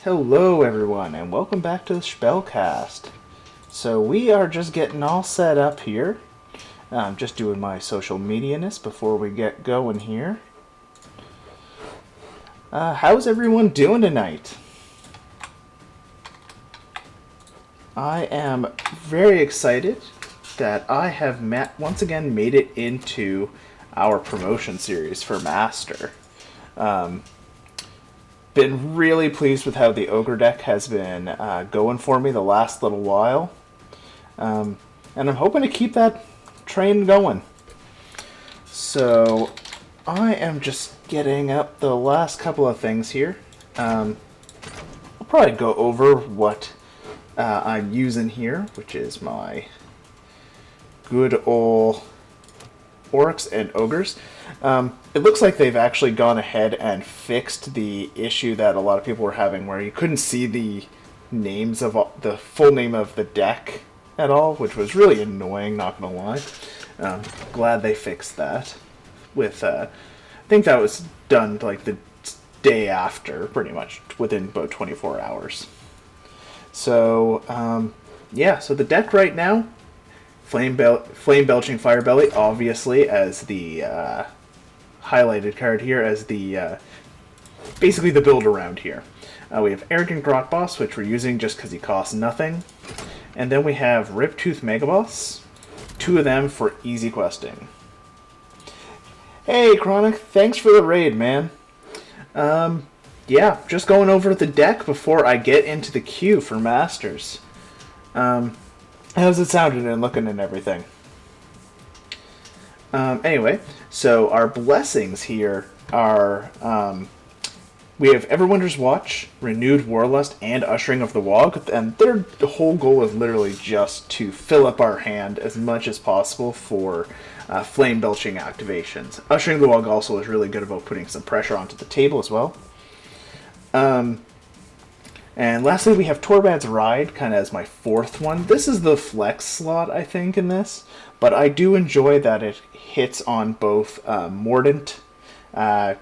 Hello everyone and welcome back to the Spellcast. So we are just getting all set up here. I'm just doing my social media-ness before we get going here. How's everyone doing tonight? I am very excited that I have once again made it into our promotion series for Master. Been really pleased with how the Ogre deck has been going for me the last little while. And I'm hoping to keep that train going. So I am just getting up the last couple of things here. I'll probably go over what I'm using here, which is my good old Orruks and Ogres. It looks like they've actually gone ahead and fixed the issue that a lot of people were having where you couldn't see the names of the full name of the deck at all, which was really annoying, not gonna lie. Glad they fixed that. I think that was done like the day after, pretty much within about 24 hours. So yeah, so the deck right now, Flame Belching Firebelly, obviously, as the highlighted card here, as the basically the build around here. We have Arrogant Grotboss, which we're using just because he costs nothing. And then we have Riptooth Megaboss, two of them for easy questing. Hey, Chronic, thanks for the raid, man. Yeah, just going over the deck before I get into the queue for Masters. How's it sounding and looking and everything? Anyway, so our blessings here are, we have Everwinter's Watch, Renewed Warlust, and Ushering of the Wog, and their whole goal is literally just to fill up our hand as much as possible for flame belching activations. Ushering the Wog also is really good about putting some pressure onto the table as well. And lastly, we have Torbad's Ride, kind of as my fourth one. This is the flex slot, I think, in this. But I do enjoy that it hits on both Mordant like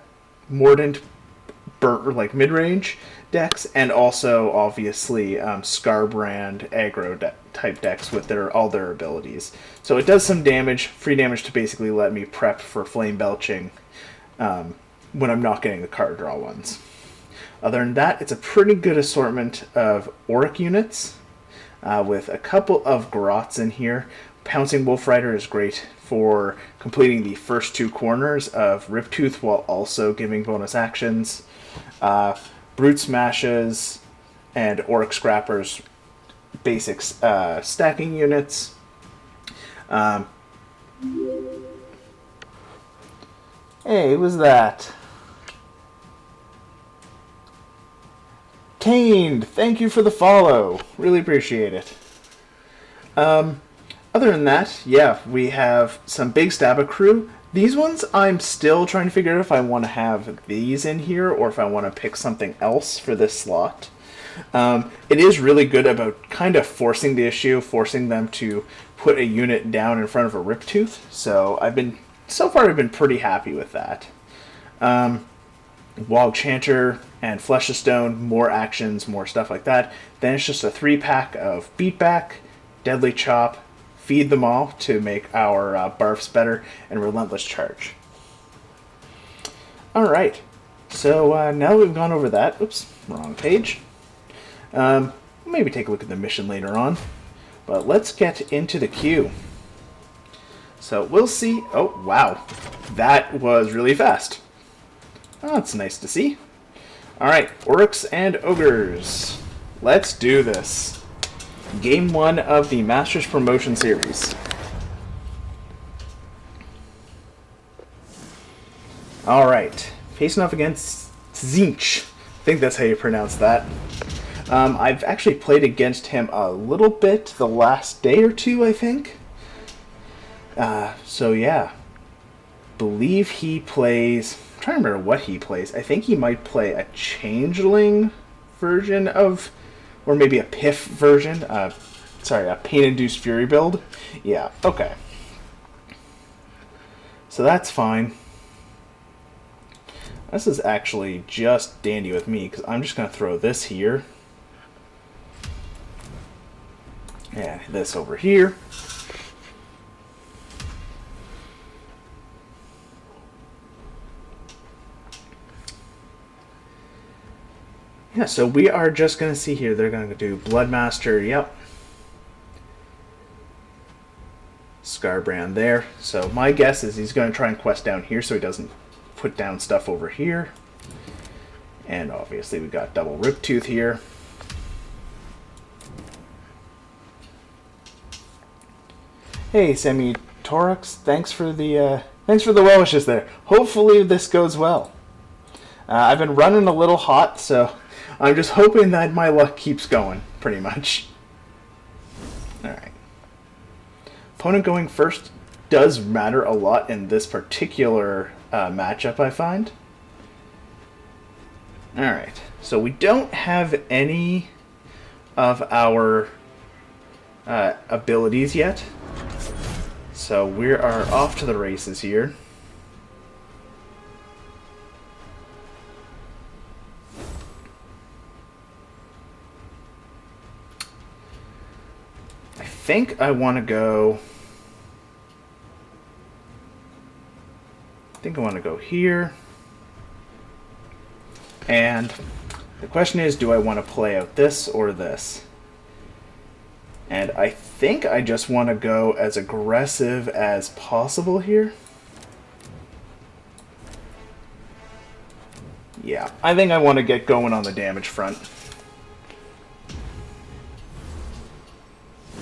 mid-range decks, and also, obviously, Scarbrand aggro type decks with all their abilities. So it does some damage, free damage to basically let me prep for Flame Belching when I'm not getting the card draw ones. Other than that, it's a pretty good assortment of Orruk units with a couple of Grots in here. Pouncing Wolf Rider is great for completing the first two corners of Riptooth while also giving bonus actions. Brute Smashes and Orruk Scrappers, basic stacking units. Hey, who's that? Tained, thank you for the follow. Really appreciate it. Other than that, yeah, we have some big Stabba crew. These ones, I'm still trying to figure out if I want to have these in here or if I want to pick something else for this slot. It is really good about kind of forcing the issue, forcing them to put a unit down in front of a Riptooth. So so far I've been pretty happy with that. Wog Chanter and Flesh of Stone, more actions, more stuff like that. Then it's just a 3-pack of Beatback, Deadly Chop, Feed Them All to make our barfs better, and Relentless Charge. Alright, so now that we've gone over that, oops, wrong page. Maybe take a look at the mission later on, but let's get into the queue. So we'll see. Oh, wow, that was really fast. Oh, that's nice to see. Alright, Orruks and Ogres. Let's do this. Game 1 of the Masters Promotion Series. Alright, facing off against Tzeentch. I think that's how you pronounce that. I've actually played against him a little bit the last day or two, I think. So yeah. Believe he plays... I'm trying to remember what he plays. I think he might play a Changeling version of... Or maybe a Piff version. Sorry, a Pain-Induced Fury build. Yeah, okay. So that's fine. This is actually just dandy with me, because I'm just going to throw this here. And this over here. Yeah, so we are just going to see here. They're going to do Bloodmaster, yep. Scarbrand there. So my guess is he's going to try and quest down here so he doesn't put down stuff over here. And obviously we got double Riptooth here. Hey, Sammy Torux, thanks for the well wishes there. Hopefully this goes well. I've been running a little hot, so I'm just hoping that my luck keeps going, pretty much. Alright. Opponent going first does matter a lot in this particular matchup, I find. Alright, so we don't have any of our abilities yet. So we are off to the races here. I think I want to go... I think I want to go here. And the question is, do I want to play out this or this? And I think I just want to go as aggressive as possible here. Yeah, I think I want to get going on the damage front.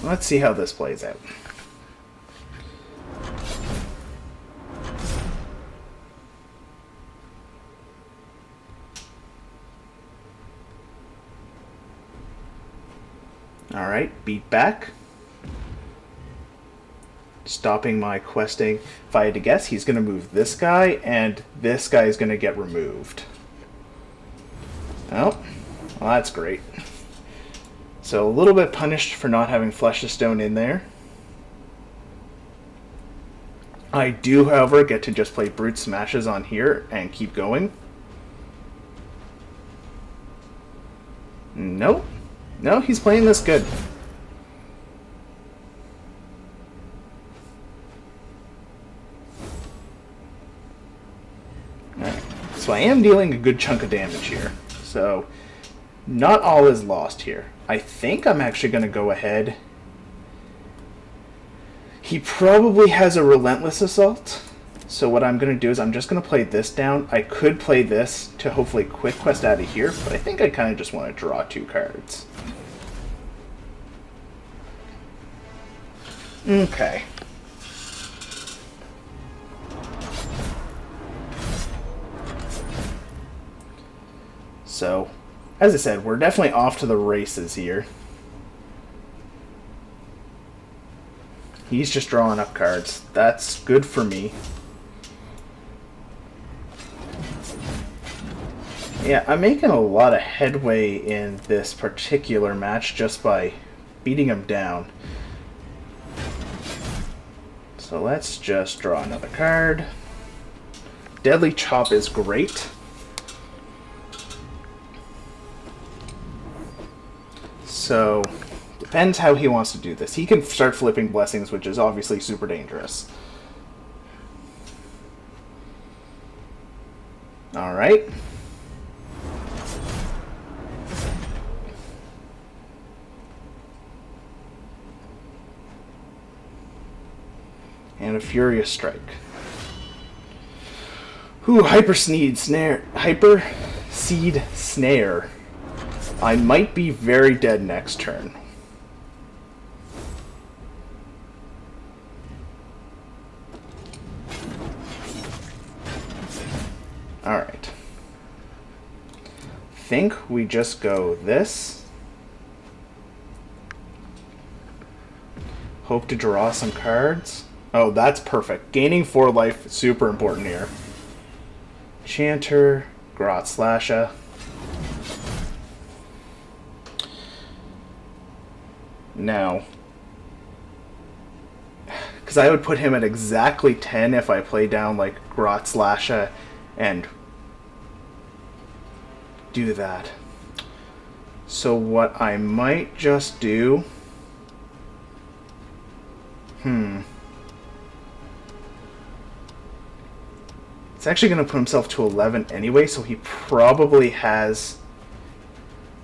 Let's see how this plays out. Alright, beat back. Stopping my questing. If I had to guess, he's going to move this guy, and this guy is going to get removed. Oh, well, that's great. So a little bit punished for not having Flesh of Stone in there. I do, however, get to just play Brute Smashes on here and keep going. Nope. No, he's playing this good. Alright, so I am dealing a good chunk of damage here. So, not all is lost here. I think I'm actually going to go ahead. He probably has a Relentless Assault. So what I'm going to do is I'm just going to play this down. I could play this to hopefully quick quest out of here, but I think I kind of just want to draw 2 cards. Okay. So, as I said, we're definitely off to the races here. He's just drawing up cards. That's good for me. Yeah, I'm making a lot of headway in this particular match just by beating him down. So let's just draw another card. Deadly Chop is great. So, depends how he wants to do this. He can start flipping Blessings, which is obviously super dangerous. Alright. And a Furious Strike. Ooh, Hyper Seed Snare. I might be very dead next turn. Alright. Think we just go this. Hope to draw some cards. Oh, that's perfect. Gaining 4 life, super important here. Chanter, Grot Slasha. Now, because I would put him at exactly 10 if I play down like Grot Slasha and do that. So what I might just do... It's actually going to put himself to 11 anyway, so he probably has...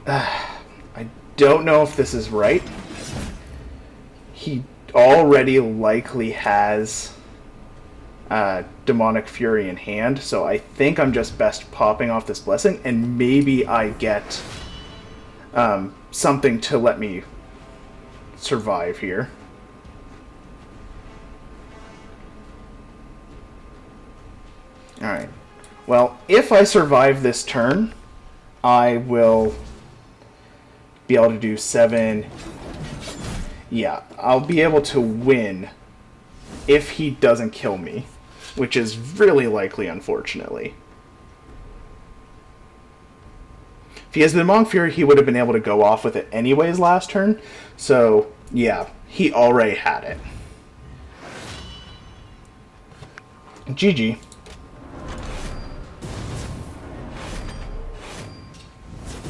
I don't know if this is right. He already likely has Demonic Fury in hand, so I think I'm just best popping off this blessing, and maybe I get something to let me survive here. Alright. Well, if I survive this turn, I will be able to do 7. Yeah, I'll be able to win if he doesn't kill me, which is really likely, unfortunately. If he has the Demonic Fury, he would have been able to go off with it anyways last turn, so yeah, he already had it. GG.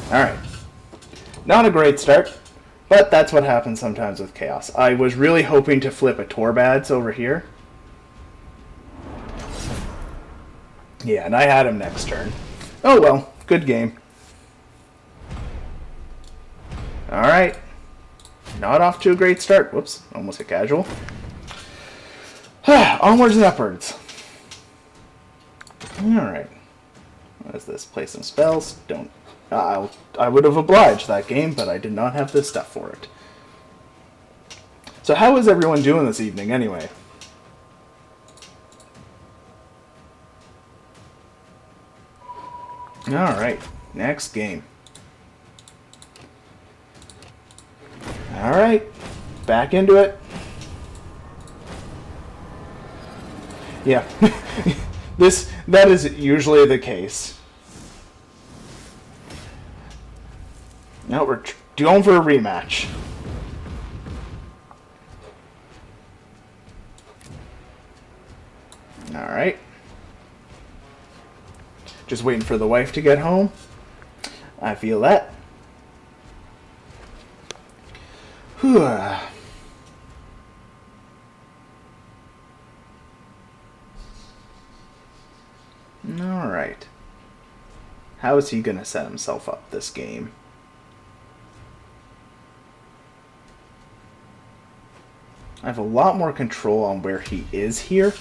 Alright. Not a great start, but that's what happens sometimes with Chaos. I was really hoping to flip a Torbads over here. Yeah, and I had him next turn. Oh well, good game. Alright. Not off to a great start. Whoops, almost a casual. Onwards and upwards. Alright. What is this? Play some spells. Don't... I would have obliged that game, but I did not have the stuff for it. So how is everyone doing this evening, anyway? Alright, next game. Alright, back into it. Yeah, that is usually the case. No, we're going for a rematch. Alright. Just waiting for the wife to get home. I feel that. Whew. Alright. How is he going to set himself up this game? I have a lot more control on where he is here.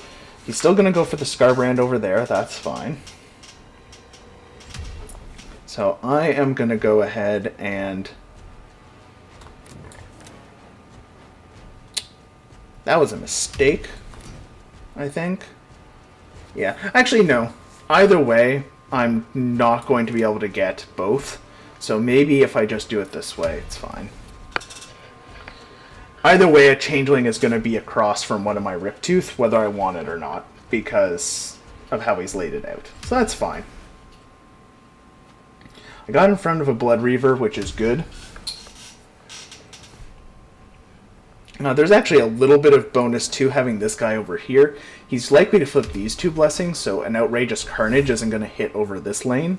He's still going to go for the Scarbrand over there. That's fine. So I am going to go ahead and... That was a mistake, I think. Yeah, actually no. Either way, I'm not going to be able to get both. So maybe if I just do it this way, it's fine. Either way, a Changeling is going to be across from one of my Riptooth, whether I want it or not, because of how he's laid it out. So that's fine. I got in front of a Blood Reaver, which is good. Now, there's actually a little bit of bonus to having this guy over here. He's likely to flip these two blessings, so an Outrageous Carnage isn't going to hit over this lane.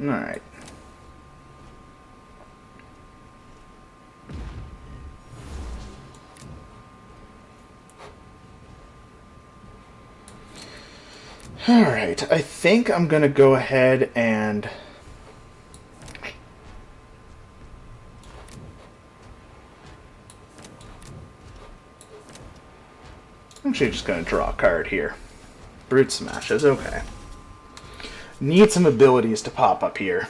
Alright. Alright, I think I'm going to go ahead and... I'm actually just going to draw a card here. Brute Smashes, okay. Need some abilities to pop up here.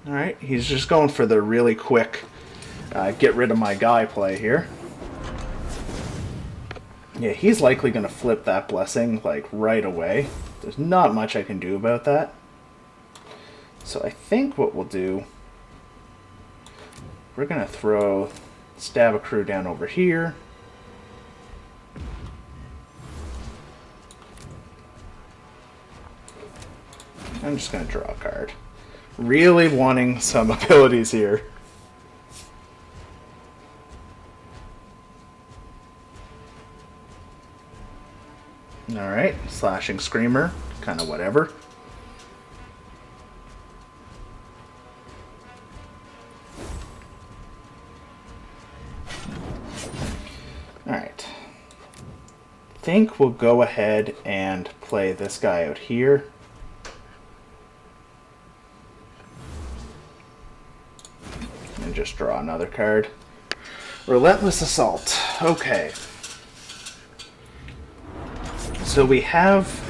Alright, he's just going for the really quick get rid of my guy play here. Yeah, he's likely going to flip that blessing like right away. There's not much I can do about that. So I think what we'll do, we're going to throw Stab a Crew down over here. I'm just going to draw a card. Really wanting some abilities here. Alright, Slashing Screamer, kind of whatever. Alright. Think we'll go ahead and play this guy out here. And just draw another card. Relentless Assault. Okay. So we have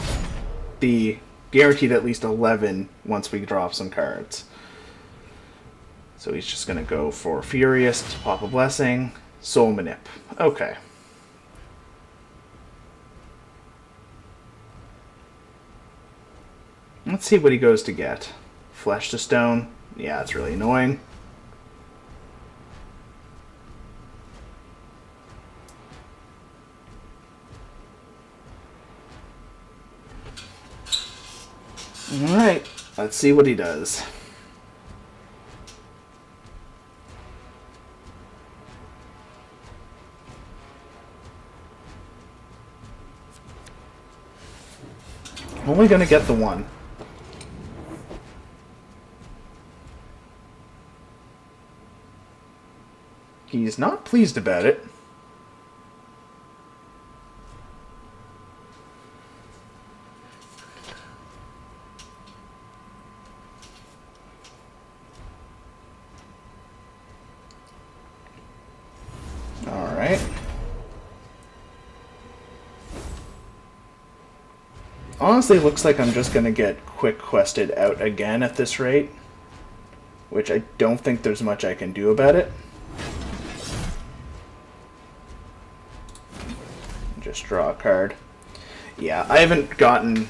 the guaranteed at least 11 once we draw some cards. So he's just going to go for Furious, to pop a Blessing, Soul Manip. Okay. Let's see what he goes to get. Flesh to Stone. Yeah, it's really annoying. Alright, let's see what he does. Only gonna get the one. He's not pleased about it. Alright. Honestly, looks like I'm just going to get quick quested out again at this rate. Which I don't think there's much I can do about it. Just draw a card. Yeah, I haven't gotten...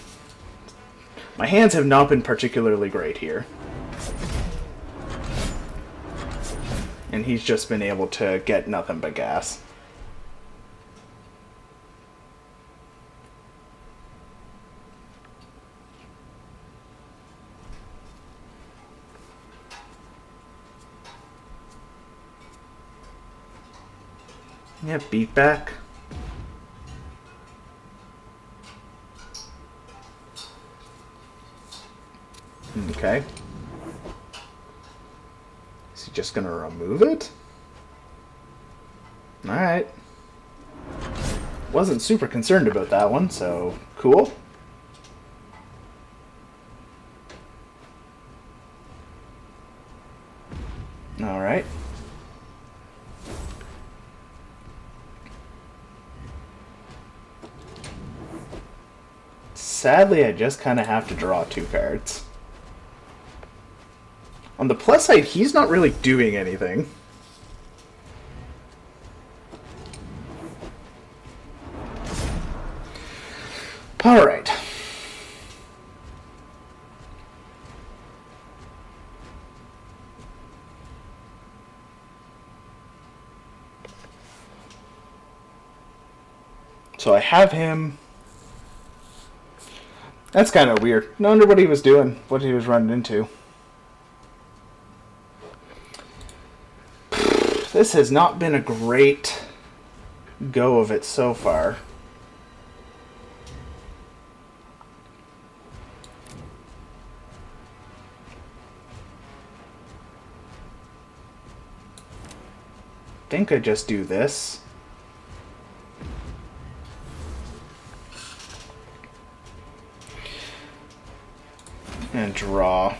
My hands have not been particularly great here. And he's just been able to get nothing but gas. Yeah, beat back. Okay. Is he just gonna remove it? Alright. Wasn't super concerned about that one, so cool. Alright. Sadly, I just kind of have to draw 2 cards. On the plus side, he's not really doing anything. Alright. So I have him. That's kind of weird. No wonder what he was doing, what he was running into. This has not been a great go of it so far. I think I just do this. And draw.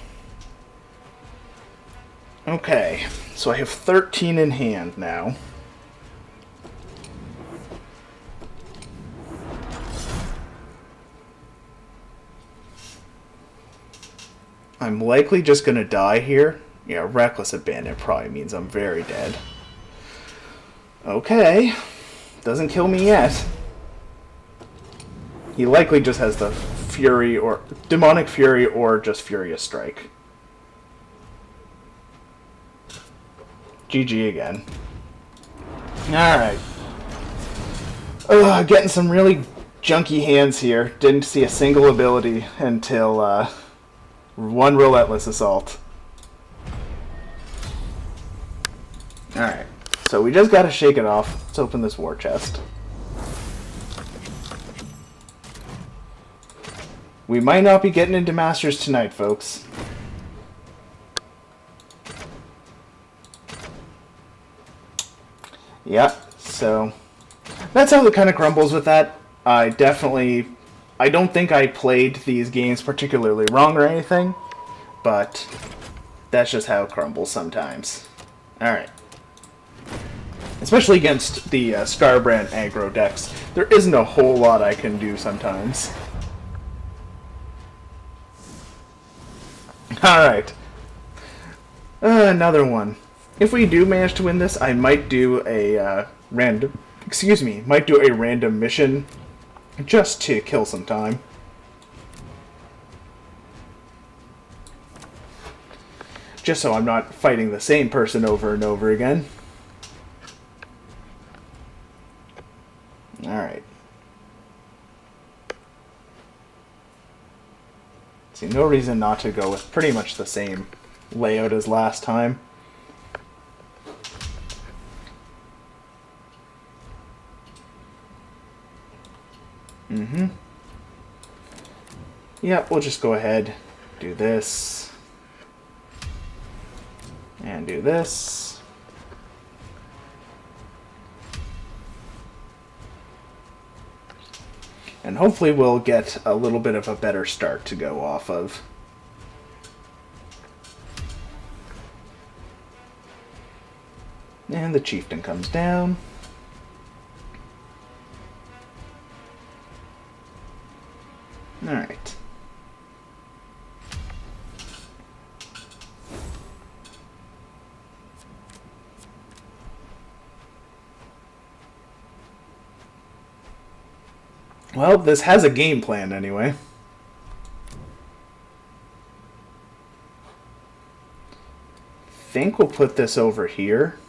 Okay, so I have 13 in hand now. I'm likely just gonna die here. Yeah, Reckless Abandon probably means I'm very dead. Okay, doesn't kill me yet. He likely just has the Fury or Demonic Fury or just Furious Strike. GG again. Alright. Getting some really junky hands here. Didn't see a single ability until One relentless assault. Alright, so we just gotta shake it off. Let's open this war chest. We might not be getting into Masters tonight, folks. Yeah, so that's how it kind of crumbles with that. I don't think I played these games particularly wrong or anything, but that's just how it crumbles sometimes. Alright. Especially against the Scarbrand aggro decks, there isn't a whole lot I can do sometimes. Alright. Another one. If we do manage to win this, I might do a random mission just to kill some time. Just so I'm not fighting the same person over and over again. Alright. See, no reason not to go with pretty much the same layout as last time. Yeah, we'll just go ahead, do this, and do this. And hopefully we'll get a little bit of a better start to go off of. And the chieftain comes down. Alright. Well, this has a game plan anyway. Think we'll put this over here.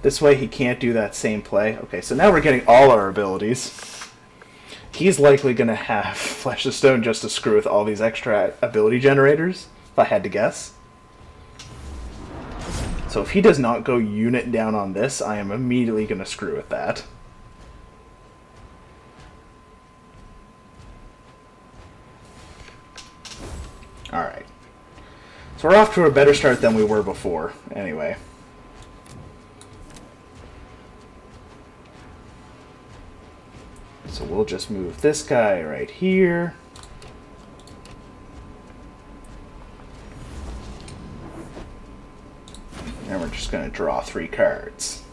This way he can't do that same play. Okay, so now we're getting all our abilities. He's likely going to have Flesh of Stone just to screw with all these extra ability generators, if I had to guess. So if he does not go unit down on this, I am immediately going to screw with that. Alright. So we're off to a better start than we were before, anyway. So we'll just move this guy right here. And we're just going to draw 3 cards.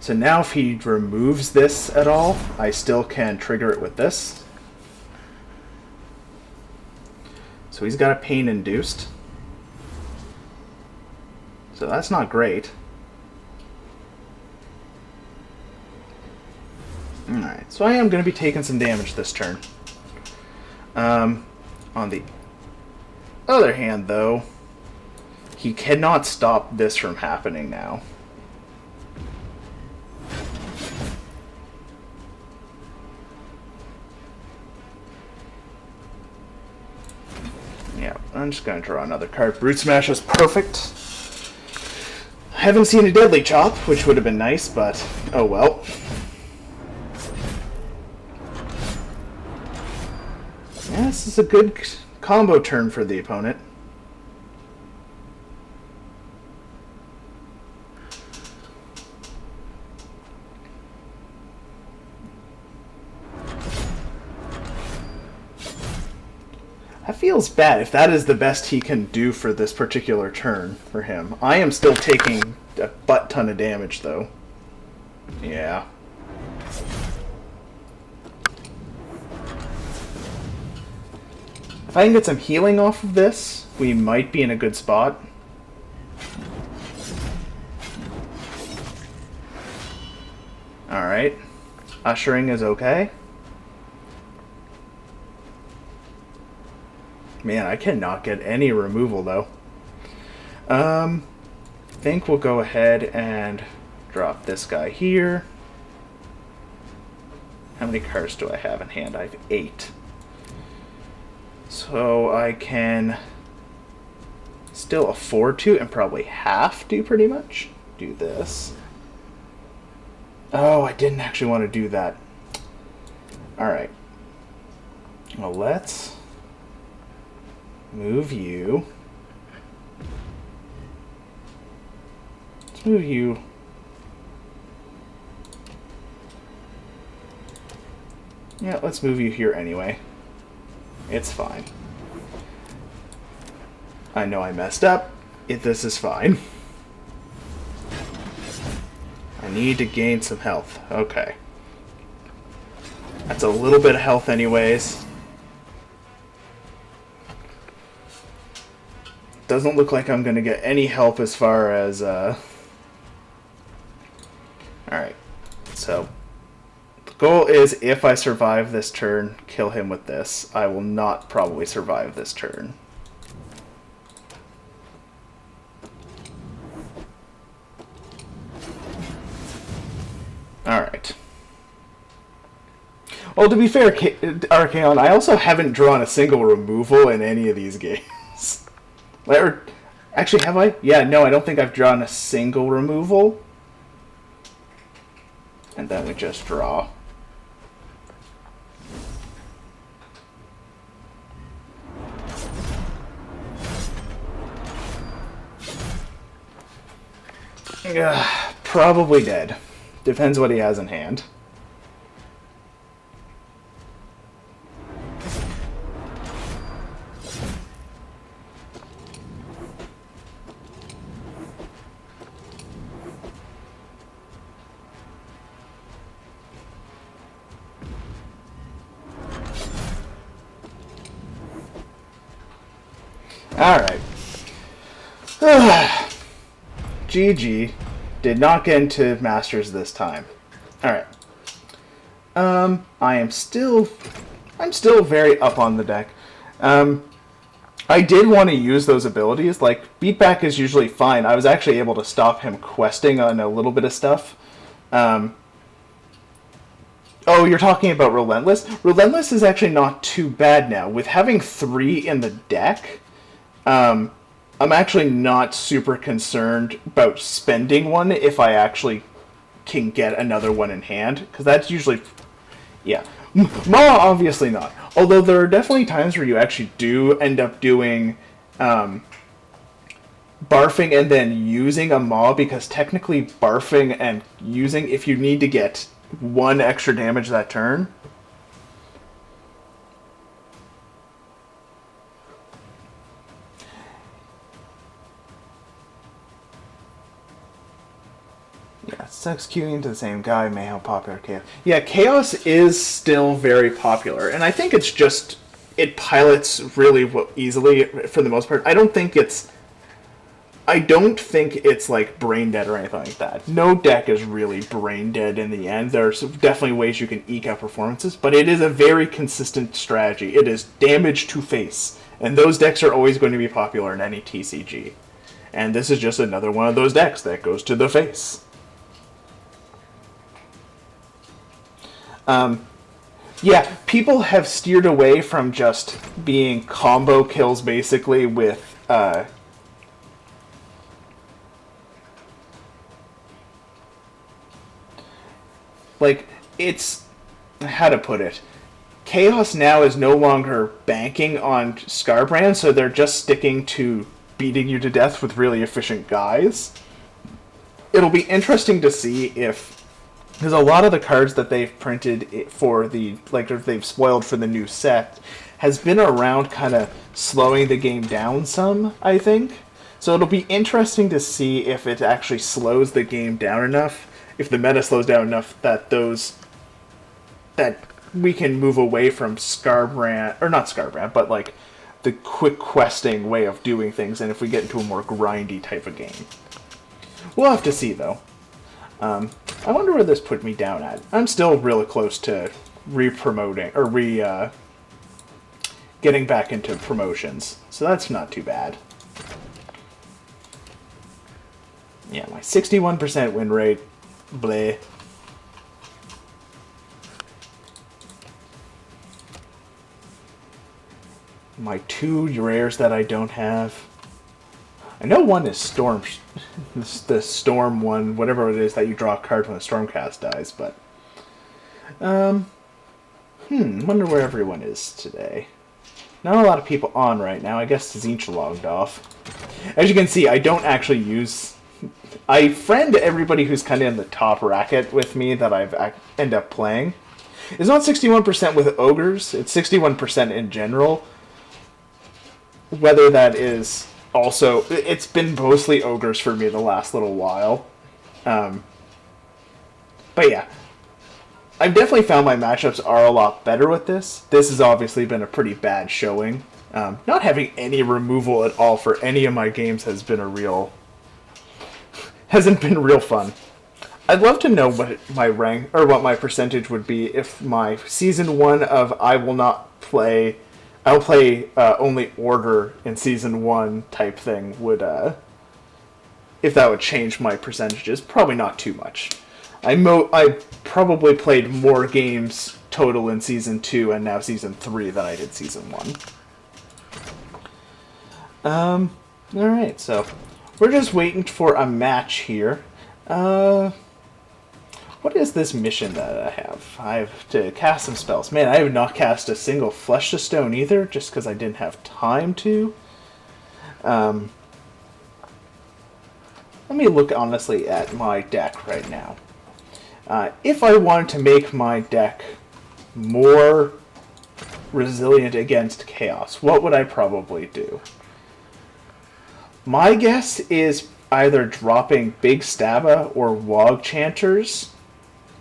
So now if he removes this at all, I still can trigger it with this. So he's got a pain induced. So that's not great. Alright, so I am going to be taking some damage this turn. On the other hand, though, he cannot stop this from happening now. Yeah, I'm just going to draw another card. Brute Smash is perfect. I haven't seen a Deadly Chop, which would have been nice, but oh well. Yeah, this is a good combo turn for the opponent. That feels bad if that is the best he can do for this particular turn for him. I am still taking a butt ton of damage, though. Yeah. If I can get some healing off of this, we might be in a good spot. Alright. Ushering is okay. Man, I cannot get any removal, though. Think we'll go ahead and Drop this guy here. How many cards do I have in hand? I have 8. So I can still afford to, and probably have to, pretty much, do this. Oh, I didn't actually want to do that. Alright. Well, let's move you. Let's move you. Yeah, let's move you here anyway. It's fine. I know I messed up. This is fine. I need to gain some health. Okay. That's a little bit of health anyways. Doesn't look like I'm going to get any help as far as... Alright. So, the goal is, if I survive this turn, kill him with this. I will not probably survive this turn. Alright. Well, to be fair, Archaon, I also haven't drawn a single removal in any of these games. Or, actually, have I? Yeah, no, I don't think I've drawn a single removal. And then we just draw. Probably dead. Depends what he has in hand. Alright. GG. Did not get into Masters this time. Alright. I'm still very up on the deck. I did want to use those abilities. Like, Beatback is usually fine. I was actually able to stop him questing on a little bit of stuff. Oh, you're talking about Relentless? Relentless is actually not too bad now. With having 3 in the deck, I'm actually not super concerned about spending one if I actually can get another one in hand. Because that's usually... Yeah. Maw, obviously not. Although there are definitely times where you actually do end up doing barfing and then using a Maw, because technically barfing and using, if you need to get 1 extra damage that turn... Yeah, it's executing to the same guy, may how popular Chaos. Yeah, Chaos is still very popular, and I think it's just, it pilots really easily for the most part. I don't think it's like brain dead or anything like that. No deck is really brain dead in the end. There's definitely ways you can eke out performances, but it is a very consistent strategy. It is damage to face, and those decks are always going to be popular in any TCG. And this is just another one of those decks that goes to the face. Yeah, people have steered away from just being combo kills, basically, with, like, it's... How to put it? Chaos now is no longer banking on Scarbrand, so they're just sticking to beating you to death with really efficient guys. It'll be interesting to see if... Because a lot of the cards that they've printed for the, like, or they've spoiled for the new set, has been around kind of slowing the game down some, I think. So it'll be interesting to see if it actually slows the game down enough, if the meta slows down enough that that we can move away from Scarbrand, or not Scarbrand, but like the quick questing way of doing things, and if we get into a more grindy type of game. We'll have to see, though. I wonder where this put me down at. I'm still really close to re-promoting, or getting back into promotions, so that's not too bad. Yeah, my 61% win rate, Bleh. My 2 rares that I don't have. I know one is Storm, the Storm one, whatever it is that you draw a card when a Stormcast dies, but... wonder where everyone is today. Not a lot of people on right now. I guess Zinch logged off. As you can see, I don't actually use... I friend everybody who's kind of in the top racket with me that I've end up playing. It's not 61% with Ogres, it's 61% in general. Whether that is also... It's been mostly Ogres for me the last little while. But yeah. I've definitely found my matchups are a lot better with this. This has obviously been a pretty bad showing. Not having any removal at all for any of my games has been hasn't been real fun. I'd love to know what my rank or what my percentage would be if my season 1 of I'll play only Order in season 1 type thing would if that would change my percentages. Probably not too much. I probably played more games total in Season 2 and now Season 3 than I did Season 1. Alright, so we're just waiting for a match here. What is this mission that I have? I have to cast some spells. Man, I have not cast a single Flesh to Stone either, just because I didn't have time to. Let me look honestly at my deck right now. If I wanted to make my deck more resilient against chaos, what would I probably do? My guess is either dropping Big Stabba or Wog Chanters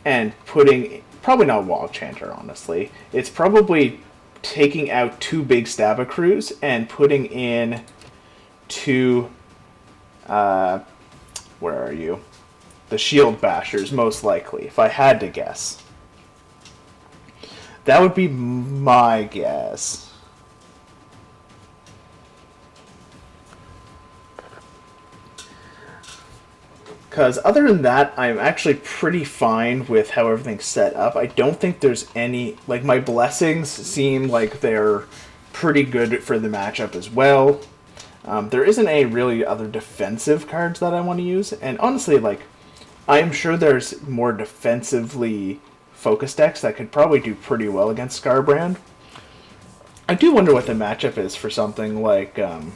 and putting... Probably not Wog Chanter, honestly. It's probably taking out 2 Big Stabba crews and putting in 2... where are you? The Shield Bashers, most likely, if I had to guess. That would be my guess. Because other than that, I'm actually pretty fine with how everything's set up. I don't think there's any... Like, my Blessings seem like they're pretty good for the matchup as well. There isn't any really other defensive cards that I want to use. And honestly, like... I'm sure there's more defensively focused decks that could probably do pretty well against Scarbrand. I do wonder what the matchup is for something like an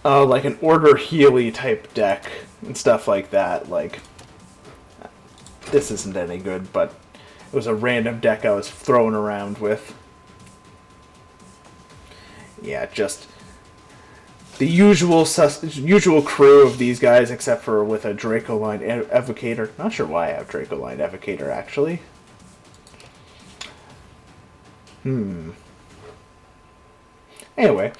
Order Healy type deck and stuff like that. Like, this isn't any good, but it was a random deck I was throwing around with. Yeah, just... the usual crew of these guys, except for with a Dracoline Evocator. Not sure why I have Dracoline Evocator, actually. Anyway,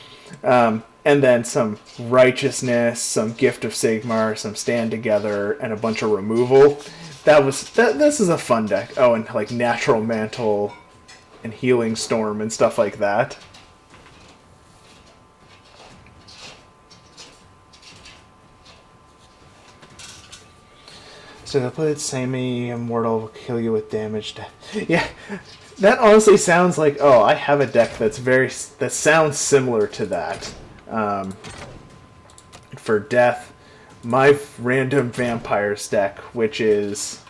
and then some Righteousness, some Gift of Sigmar, some Stand Together, and a bunch of removal. This is a fun deck. Oh, and like Natural Mantle and Healing Storm and stuff like that. So the play semi-immortal will kill you with damage. Yeah, that honestly sounds like... Oh, I have a deck that sounds similar to that. For death, my random vampires deck, which is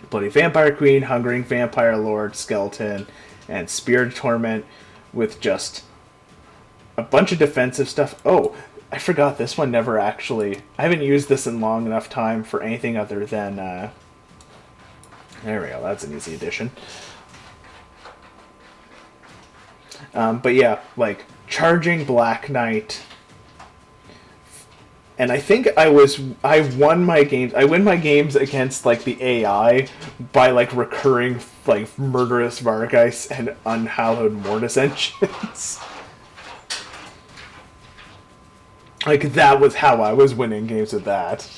Bloody Vampire Queen, Hungering Vampire Lord, Skeleton, and Spirit Torment, with just a bunch of defensive stuff. Oh, I forgot this one never actually... I haven't used this in long enough time for anything other than... There we go, that's an easy addition. But yeah, like, charging Black Knight... And I think I won my games... I win my games against, like, the AI by, like, recurring, like, Murderous Vargeist and Unhallowed Mortis engines. Like, that was how I was winning games with that.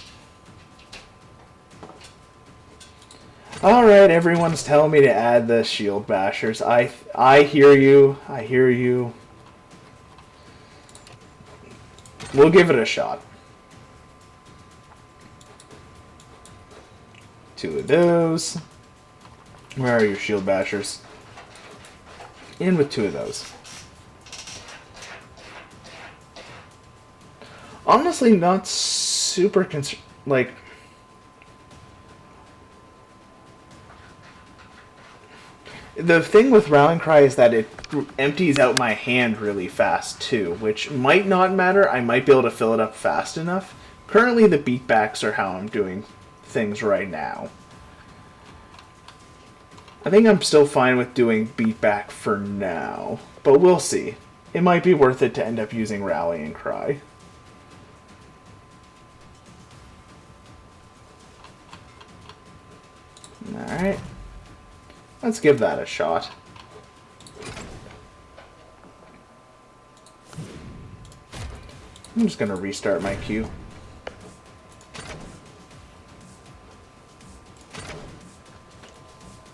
Alright, everyone's telling me to add the Shield Bashers. I hear you. I hear you. We'll give it a shot. 2 of those. Where are your shield bashers? In with 2 of those. Honestly, not super like. The thing with Rallying Cry is that it empties out my hand really fast too, which might not matter. I might be able to fill it up fast enough. Currently, the beatbacks are how I'm doing things right now. I think I'm still fine with doing beatback for now, but we'll see. It might be worth it to end up using Rallying Cry. Alright. Let's give that a shot. I'm just going to restart my queue.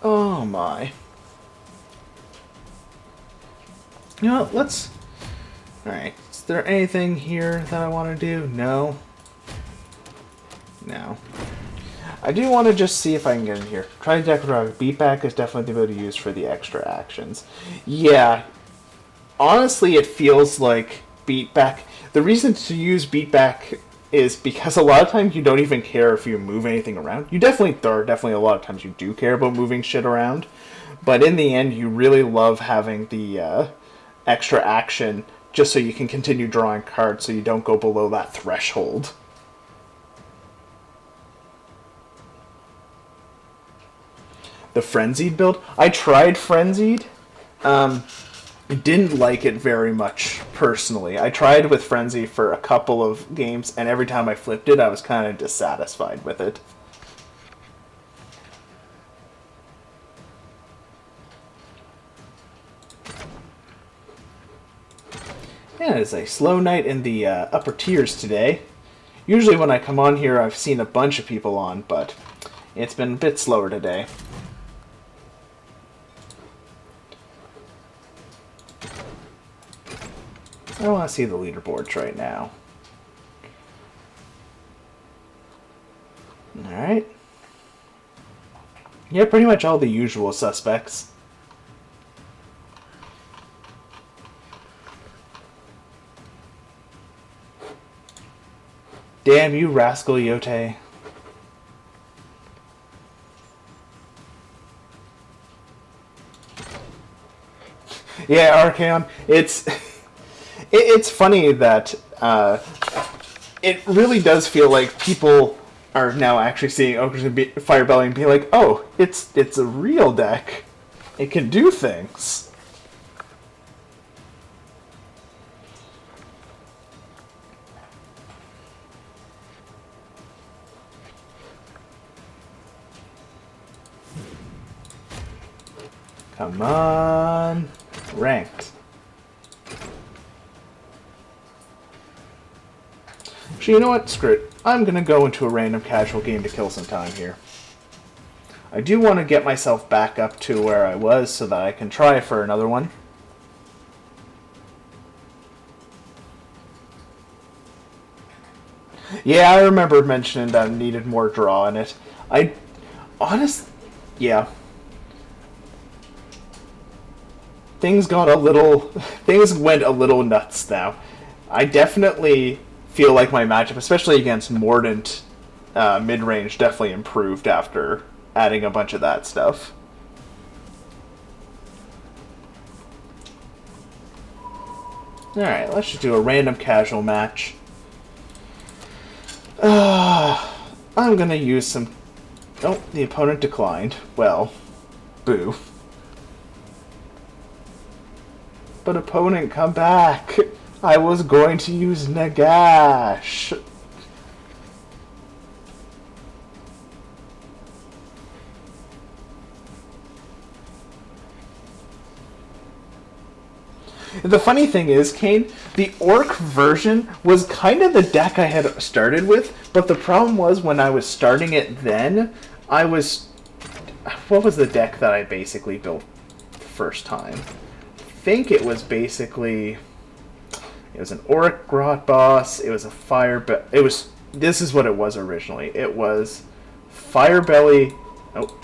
Oh my. You know what, let's... Alright, is there anything here that I want to do? No. No. I do want to just see if I can get in here. Try to deck with beatback is definitely the ability to use for the extra actions. Yeah. Honestly, it feels like beatback... The reason to use beatback is because a lot of times you don't even care if you move anything around. You definitely, there are definitely a lot of times you do care about moving shit around. But in the end, you really love having the extra action just so you can continue drawing cards so you don't go below that threshold. The Frenzied build? I tried Frenzied. Didn't like it very much, personally. I tried with Frenzy for a couple of games, and every time I flipped it, I was kind of dissatisfied with it. Yeah, it's a slow night in the upper tiers today. Usually when I come on here, I've seen a bunch of people on, but it's been a bit slower today. I don't want to see the leaderboards right now. Alright. Yeah, pretty much all the usual suspects. Damn you, rascal Yote. Yeah, Archaon, it's funny that it really does feel like people are now actually seeing Ogres and Firebelly and being like, oh, it's a real deck. It can do things. Come on. Ranked. Actually, you know what? Screw it. I'm going to go into a random casual game to kill some time here. I do want to get myself back up to where I was so that I can try for another one. Yeah, I remember mentioning that I needed more draw in it. Yeah. Things went a little nuts now. I definitely feel like my matchup, especially against Mordant mid-range, definitely improved after adding a bunch of that stuff. Alright, let's just do a random casual match. I'm gonna use some... Oh, the opponent declined. Well, boo. But opponent, come back! I was going to use Nagash! The funny thing is, Kane, the Orc version was kind of the deck I had started with, but the problem was when I was starting it then, what was the deck that I basically built the first time? I think it was basically... It was an Orc Grot Boss, it was a Fire... This is what it was originally. It was Firebelly... Oh.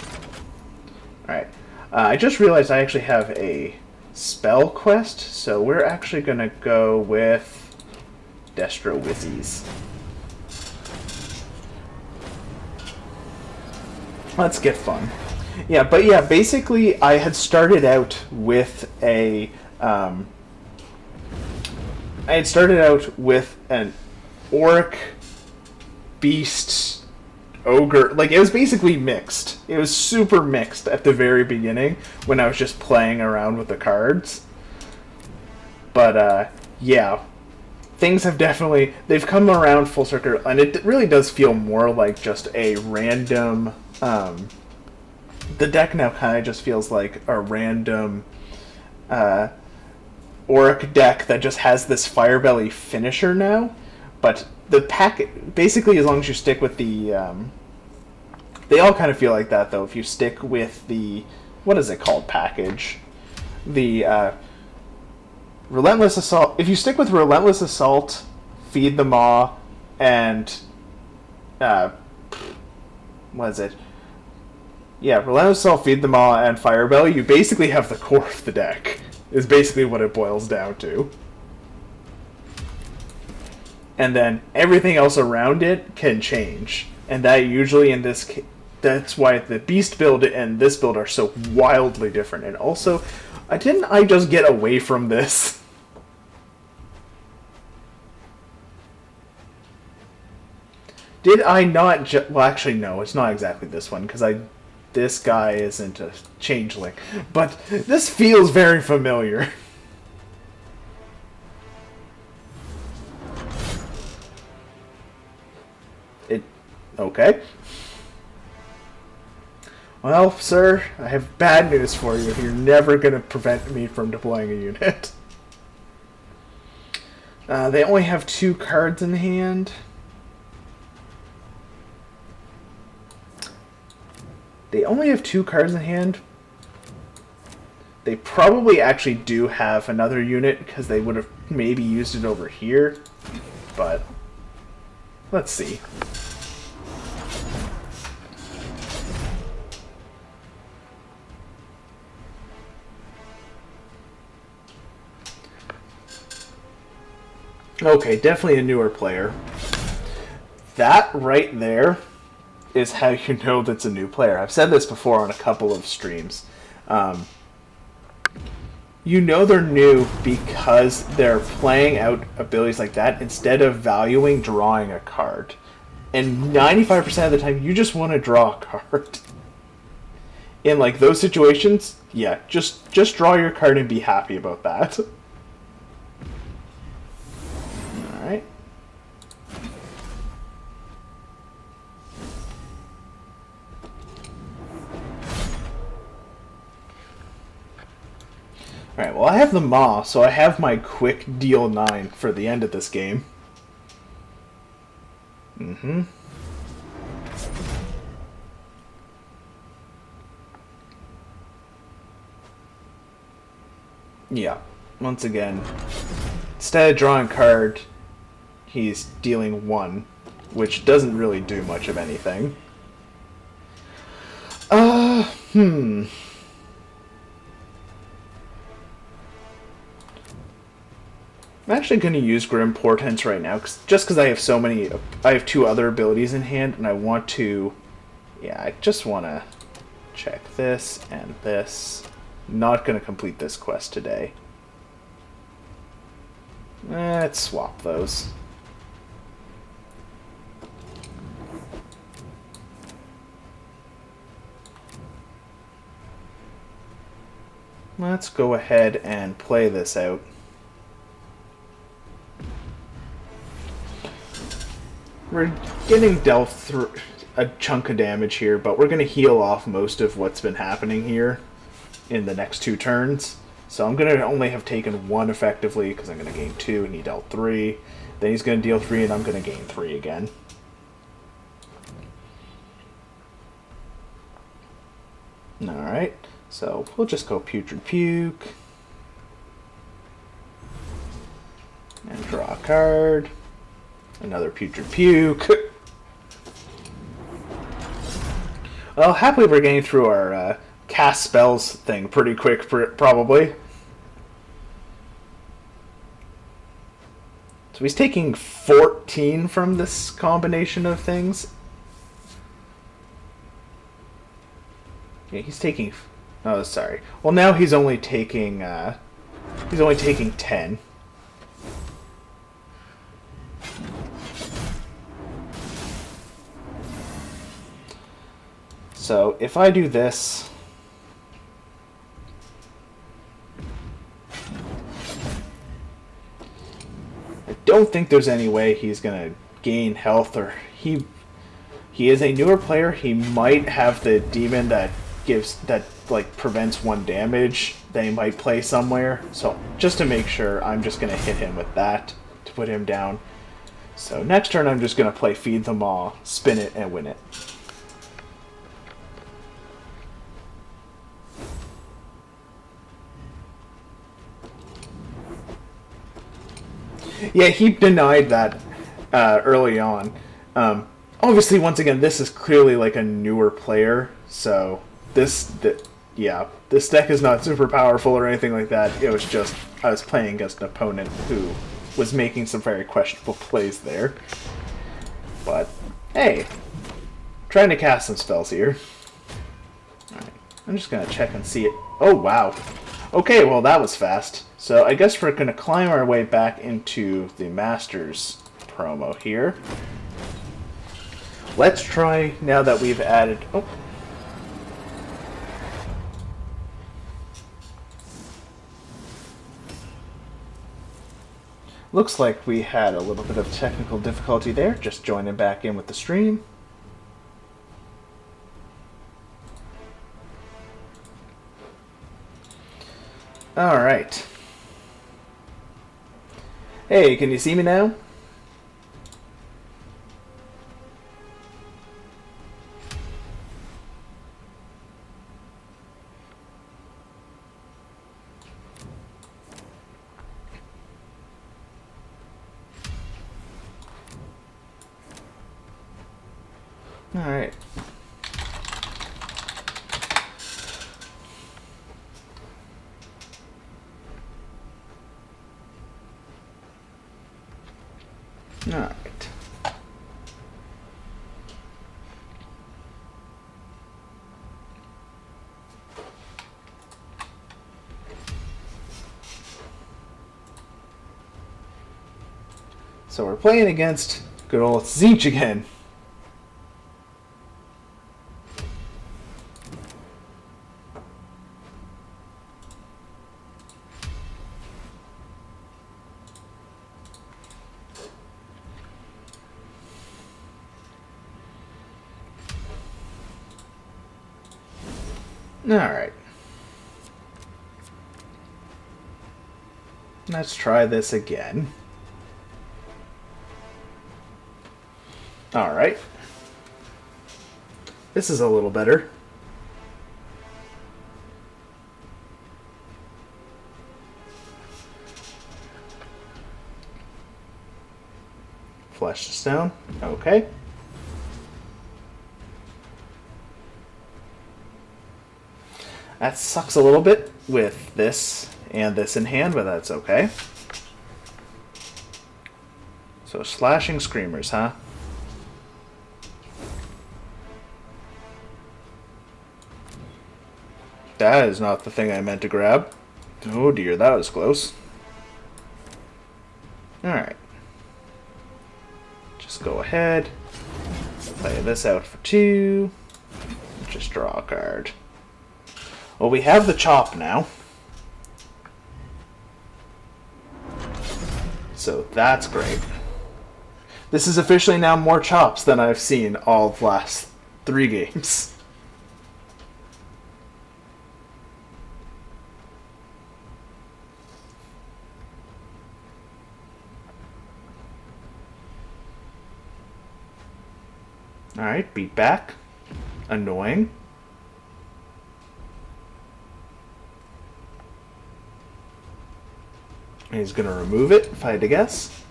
Alright. I just realized I actually have a spell quest, so we're actually going to go with Destro Wizzies. Let's get fun. Yeah, but yeah, basically I had started out with a... I had started out with an orc, beast, ogre. Like, it was basically mixed. It was super mixed at the very beginning when I was just playing around with the cards. But, yeah. Things have definitely... They've come around full circle, and it really does feel more like just a random... the deck now kind of just feels like a random... Orruk deck that just has this Firebelly finisher now, but the pack basically, as long as you stick with the they all kind of feel like that though. If you stick with the, what is it called, package, the Relentless Assault. If you stick with Relentless Assault, Feed the Maw, and what is it? Yeah, Relentless Assault, Feed the Maw, and Firebelly, you basically have the core of the deck. Is basically what it boils down to. And then everything else around it can change. And that usually in this case, that's why the Beast build and this build are so wildly different. And also, didn't I just get away from this? Did I not well, actually, no, it's not exactly this one, because this guy isn't a changeling. But this feels very familiar. Okay. Well, sir, I have bad news for you. You're never going to prevent me from deploying a unit. They only have 2 cards in hand. They only have 2 cards in hand. They probably actually do have another unit because they would have maybe used it over here. But let's see. Okay, definitely a newer player. That right there is how you know that's a new player. I've said this before on a couple of streams. You know they're new because they're playing out abilities like that instead of valuing drawing a card. And 95% of the time, you just want to draw a card. In like those situations, yeah, just draw your card and be happy about that. Alright. Alright, well I have the Maw, so I have my quick deal 9 for the end of this game. Yeah, once again, instead of drawing a card, he's dealing 1, which doesn't really do much of anything. I'm actually going to use Grim Portents right now, just because I have so many... I have 2 other abilities in hand, and I want to... Yeah, I just want to check this and this. Not going to complete this quest today. Let's swap those. Let's go ahead and play this out. We're getting dealt through a chunk of damage here, but we're going to heal off most of what's been happening here in the next 2 turns. So I'm going to only have taken 1 effectively because I'm going to gain 2 and he dealt 3. Then he's going to deal 3 and I'm going to gain 3 again. Alright, so we'll just go Putrid Puke. And draw a card. Another Putrid Puke. Well, happily we're getting through our cast spells thing pretty quick, probably. So he's taking 14 from this combination of things. Yeah, he's taking... Oh, sorry. Well, now he's only taking 10. So if I do this, I don't think there's any way he's gonna gain health, or he is a newer player. He might have the demon that prevents 1 damage that he might play somewhere. So just to make sure, I'm just gonna hit him with that to put him down. So next turn I'm just gonna play Feed the Maw, spin it, and win it. Yeah, he denied that early on. Obviously, once again, this is clearly like a newer player, so this deck is not super powerful or anything like that. It was just I was playing against an opponent who was making some very questionable plays there. But hey, trying to cast some spells here. Alright, I'm just gonna check and see it. Oh wow. Okay, well that was fast. So I guess we're going to climb our way back into the Masters promo here. Let's try, now that we've added... Oh. Looks like we had a little bit of technical difficulty there. Just joining back in with the stream. Alright. Hey, can you see me now? Alright. Alright. So we're playing against good old Zeech again. Alright. Let's try this again. Alright. This is a little better. Flesh to stone. Okay. That sucks a little bit with this and this in hand, but that's okay. So slashing screamers, huh? That is not the thing I meant to grab. Oh dear, that was close. Alright. Just go ahead. Play this out for 2. Just draw a card. Well, we have the chop now. So that's great. This is officially now more chops than I've seen all of the last 3 games. Alright, beat back. Annoying. And he's going to remove it, if I had to guess.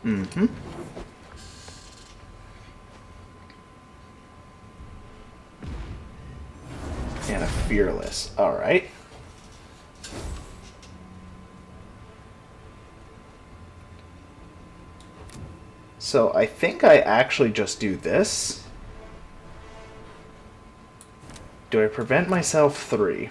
Mm-hmm. And a Fearless. Alright. So I think I actually just do this. Do I prevent myself 3?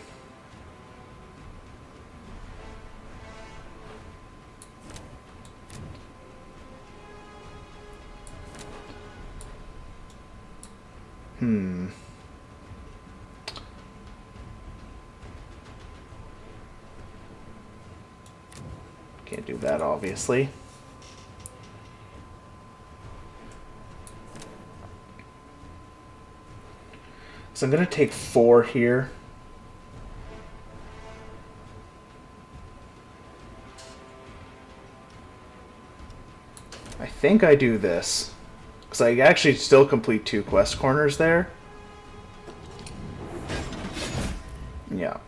Can't do that, obviously. So I'm going to take 4 here. I think I do this. Because I actually still complete 2 quest corners there. Yeah.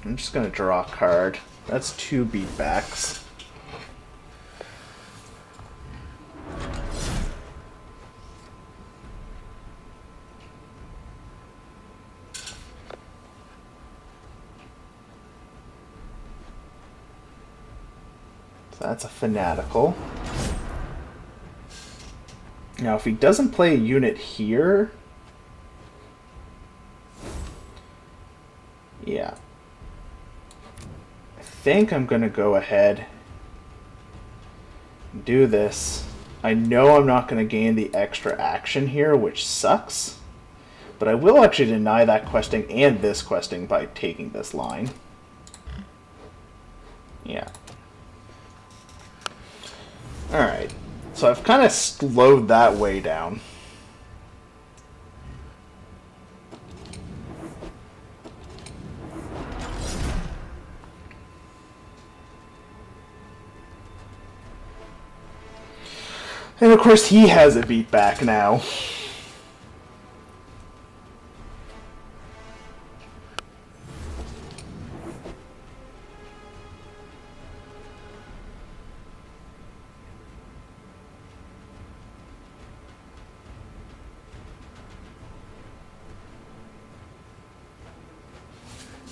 I'm just going to draw a card. That's 2 beatbacks. That's a Fanatical. Now, if he doesn't play a unit here... Yeah. I think I'm going to go ahead and do this. I know I'm not going to gain the extra action here, which sucks. But I will actually deny that questing and this questing by taking this line. Yeah. Alright, so I've kind of slowed that way down. And of course he has a beat back now.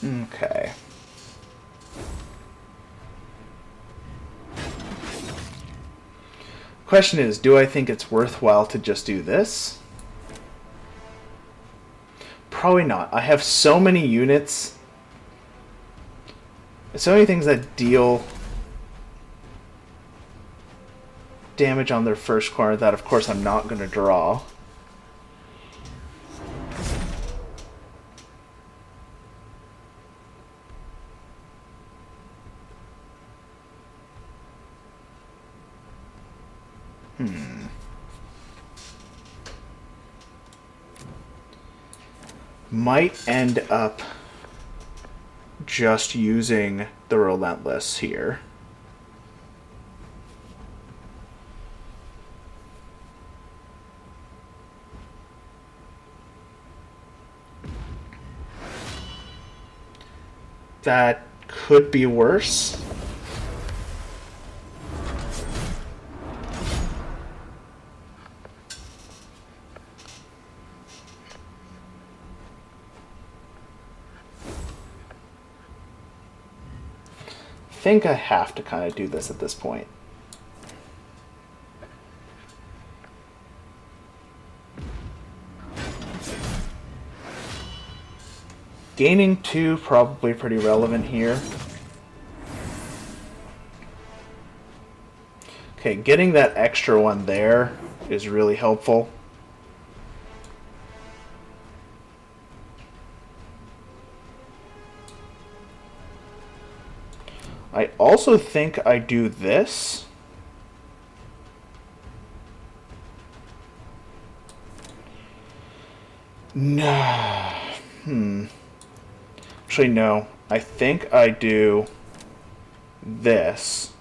Okay. Question is, do I think it's worthwhile to just do this? Probably not. I have so many units, so many things that deal damage on their first corner that, of course, I'm not going to draw. Might end up just using the Relentless here. That could be worse. I think I have to kind of do this at this point. Gaining 2, probably pretty relevant here. Okay, getting that extra one there is really helpful. I also think I do this. No. Actually, no. I think I do this.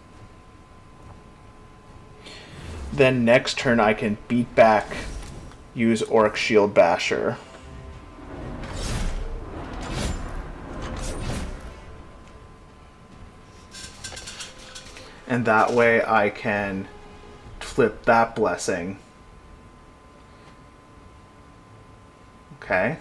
Then next turn I can beat back, use Orc Shield Basher. And that way I can flip that blessing. Okay.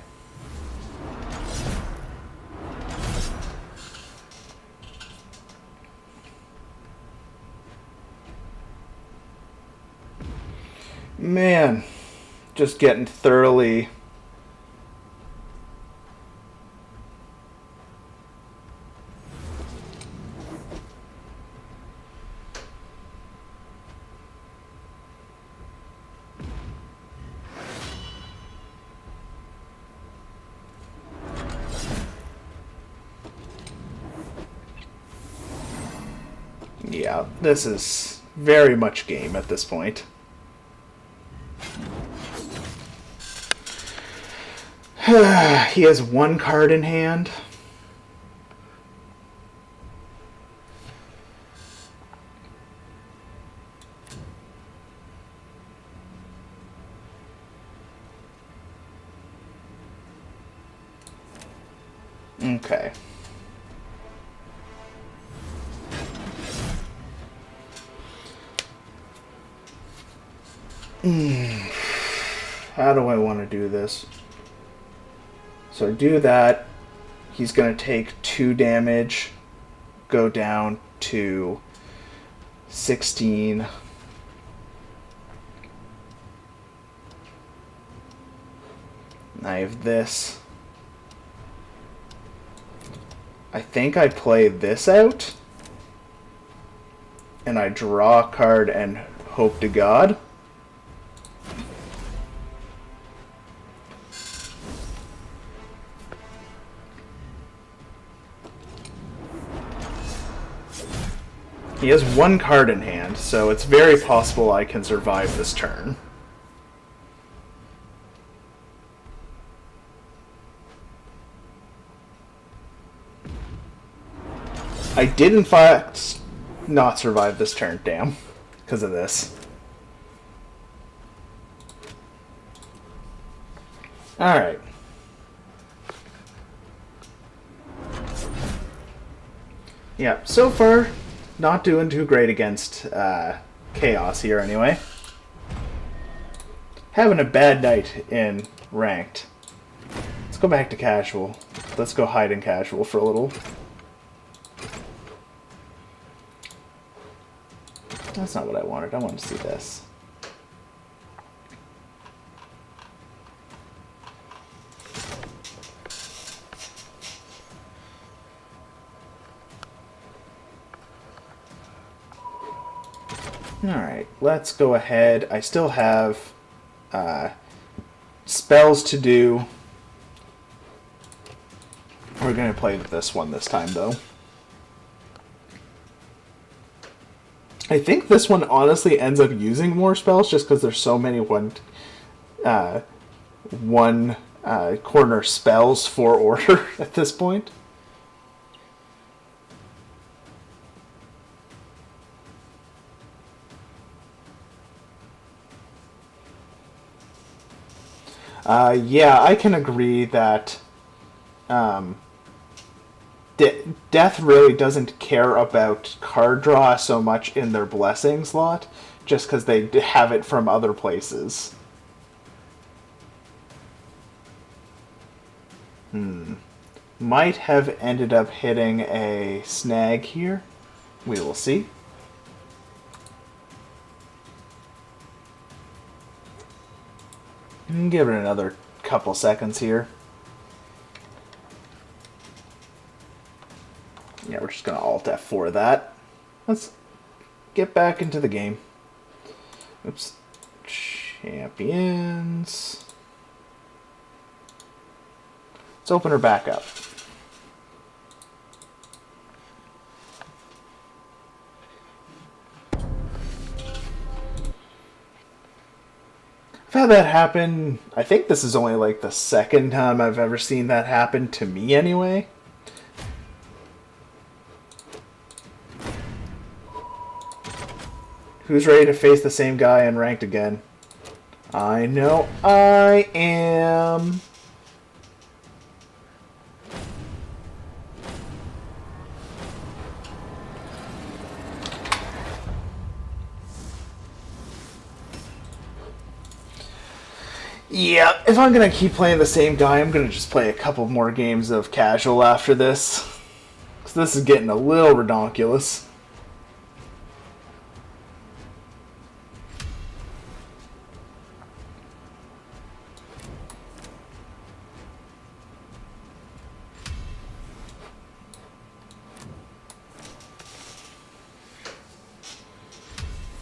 Man, just getting thoroughly... Yeah, this is very much game at this point. He has one card in hand. Okay. How do I want to do this? So I do that. He's going to take 2 damage, go down to 16. I have this. I think I play this out, and I draw a card and hope to God. He has 1 card in hand, so it's very possible I can survive this turn. I did, in fact, not survive this turn, damn, because of this. Alright. Yeah, so far, not doing too great against Chaos here, anyway. Having a bad night in Ranked. Let's go back to Casual. Let's go hide in Casual for a little. That's not what I wanted. I wanted to see this. Alright, let's go ahead. I still have spells to do. We're going to play this one this time, though. I think this one honestly ends up using more spells just because there's so many one corner spells for order at this point. Yeah, I can agree that Death really doesn't care about card draw so much in their blessing slot, just because they have it from other places. Might have ended up hitting a snag here. We will see. Give it another couple seconds here. Yeah, we're just going to Alt F4 that. Let's get back into the game. Oops. Champions. Let's open her back up. I've had that happen. I think this is only like the second time I've ever seen that happen to me anyway. Who's ready to face the same guy in Ranked again? I know I am. Yeah, if I'm gonna keep playing the same guy, I'm gonna just play a couple more games of casual after this. Because this is getting a little redonkulous.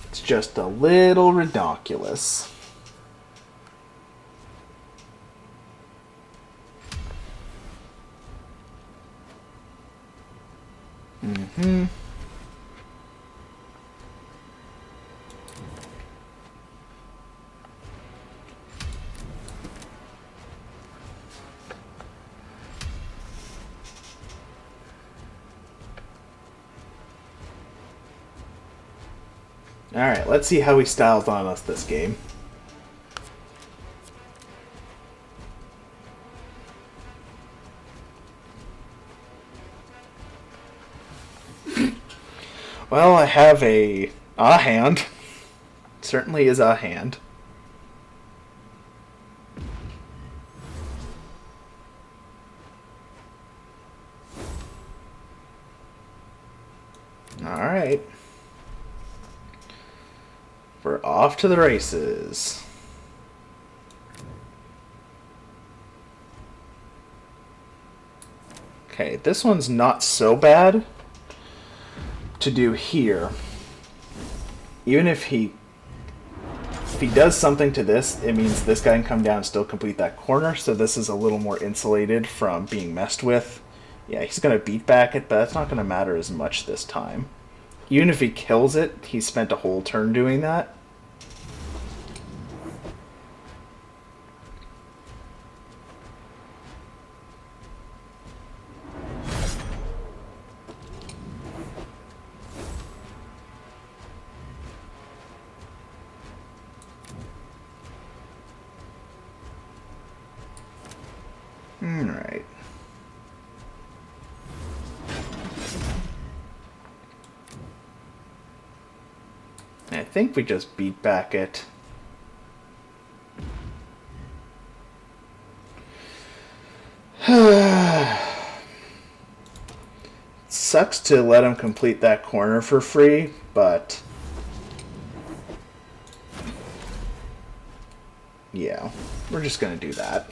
It's just a little redonkulous. Mm-hmm. Alright, let's see how he styles on us this game. Well, I have a hand. Certainly is a hand. Alright. We're off to the races. Okay, this one's not so bad to do here. Even if he does something to this, it means this guy can come down and still complete that corner, so this is a little more insulated from being messed with. Yeah, he's going to beat back it, but that's not going to matter as much this time. Even if he kills it, he spent a whole turn doing that. Alright. I think we just beat back it. Sucks to let him complete that corner for free, but yeah, we're just gonna do that.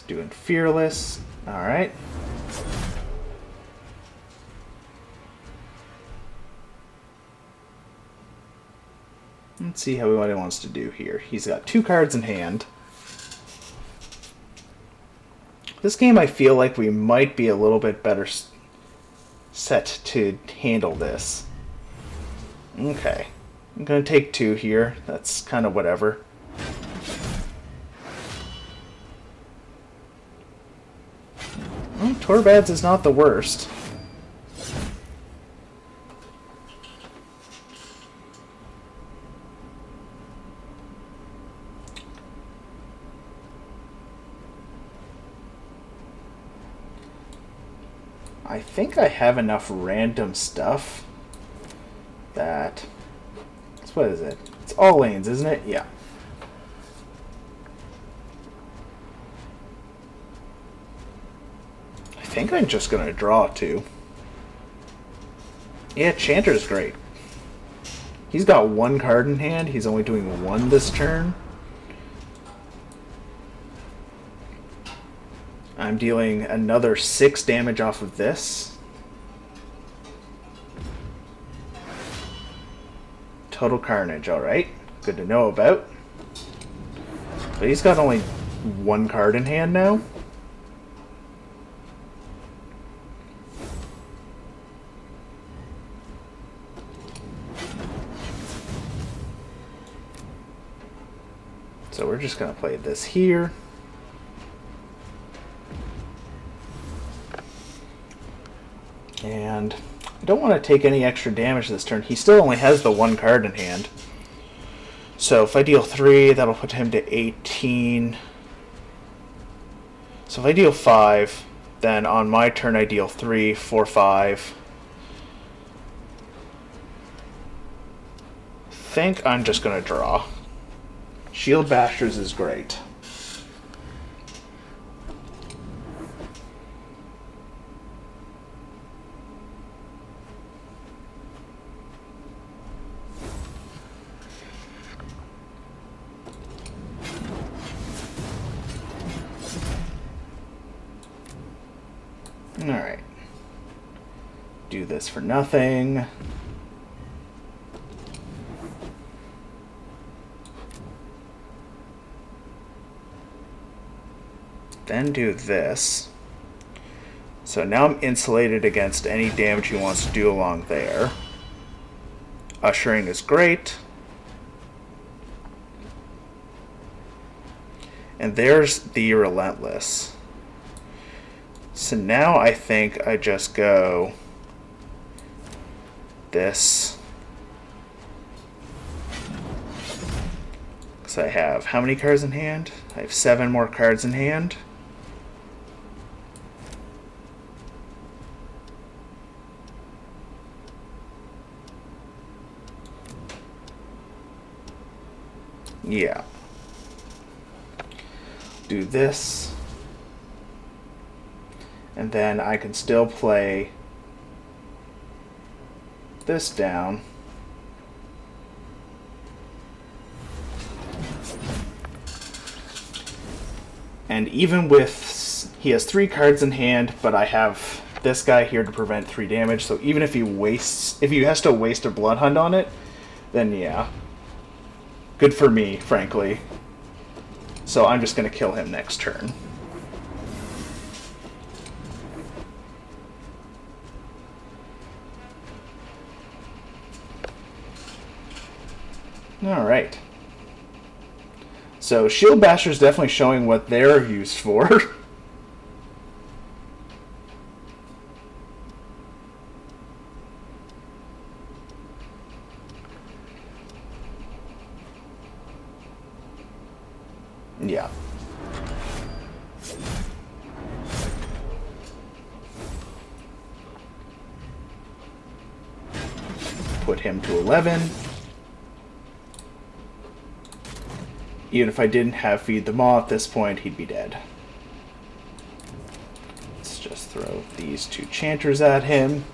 Doing Fearless. Alright. Let's see what he wants to do here. He's got 2 cards in hand. This game, I feel like we might be a little bit better set to handle this. Okay. I'm going to take 2 here. That's kind of whatever. Well, Torbads is not the worst. I think I have enough random stuff that... What is it? It's all lanes, isn't it? Yeah. I think I'm just going to draw 2. Yeah, Chanter's great. He's got 1 card in hand. He's only doing 1 this turn. I'm dealing another 6 damage off of this. Total carnage, alright. Good to know about. But he's got only 1 card in hand now. So we're just going to play this here. And I don't want to take any extra damage this turn. He still only has the 1 card in hand. So if I deal 3, that'll put him to 18. So if I deal 5, then on my turn I deal 3, 4, 5. I think I'm just going to draw. Shield Bashers is great. Alright. Do this for nothing. Then do this. So now I'm insulated against any damage he wants to do along there. Ushering is great. And there's the Relentless. So now I think I just go this. Because I have how many cards in hand? I have 7 more cards in hand. Yeah. Do this. And then I can still play this down. And even with, he has 3 cards in hand, but I have this guy here to prevent 3 damage. So even if he wastes, if he has to waste a Blood Hunt on it, then yeah. Good for me, frankly. So I'm just going to kill him next turn. Alright. So Shield Basher is definitely showing what they're used for. Yeah. Put him to 11. Even if I didn't have Feed the Maw at this point, he'd be dead. Let's just throw these 2 Chanters at him.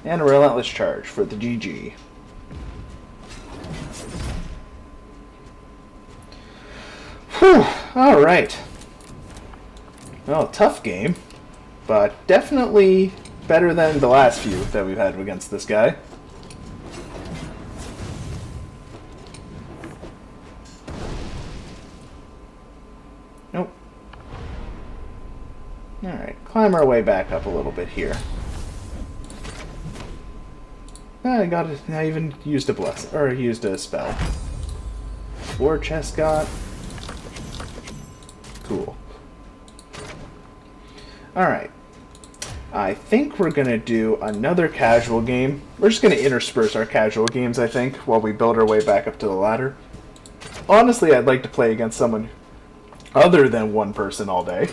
And a Relentless Charge for the GG. Whew, alright. Well, tough game, but definitely better than the last few that we've had against this guy. Nope. Alright, climb our way back up a little bit here. I got it. I even used a bless, or used a spell. War chest got. Cool. Alright. I think we're going to do another casual game. We're just going to intersperse our casual games, I think, while we build our way back up to the ladder. Honestly, I'd like to play against someone other than one person all day.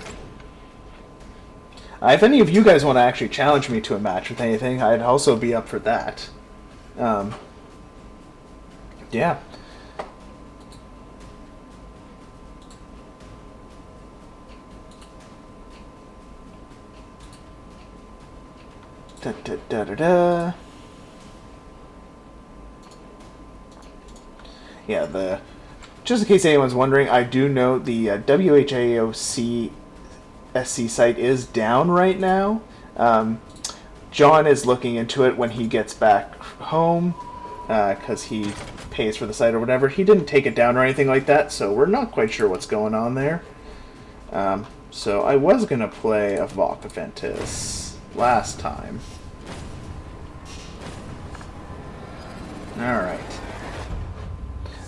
If any of you guys want to actually challenge me to a match with anything, I'd also be up for that. Yeah. Da, da, da, da, da. Yeah, just in case anyone's wondering, I do know the WHAOC SC site is down right now. John is looking into it when he gets back home, because he pays for the site or whatever. He didn't take it down or anything like that, so we're not quite sure what's going on there. So I was going to play a Volcaventus last time. Alright.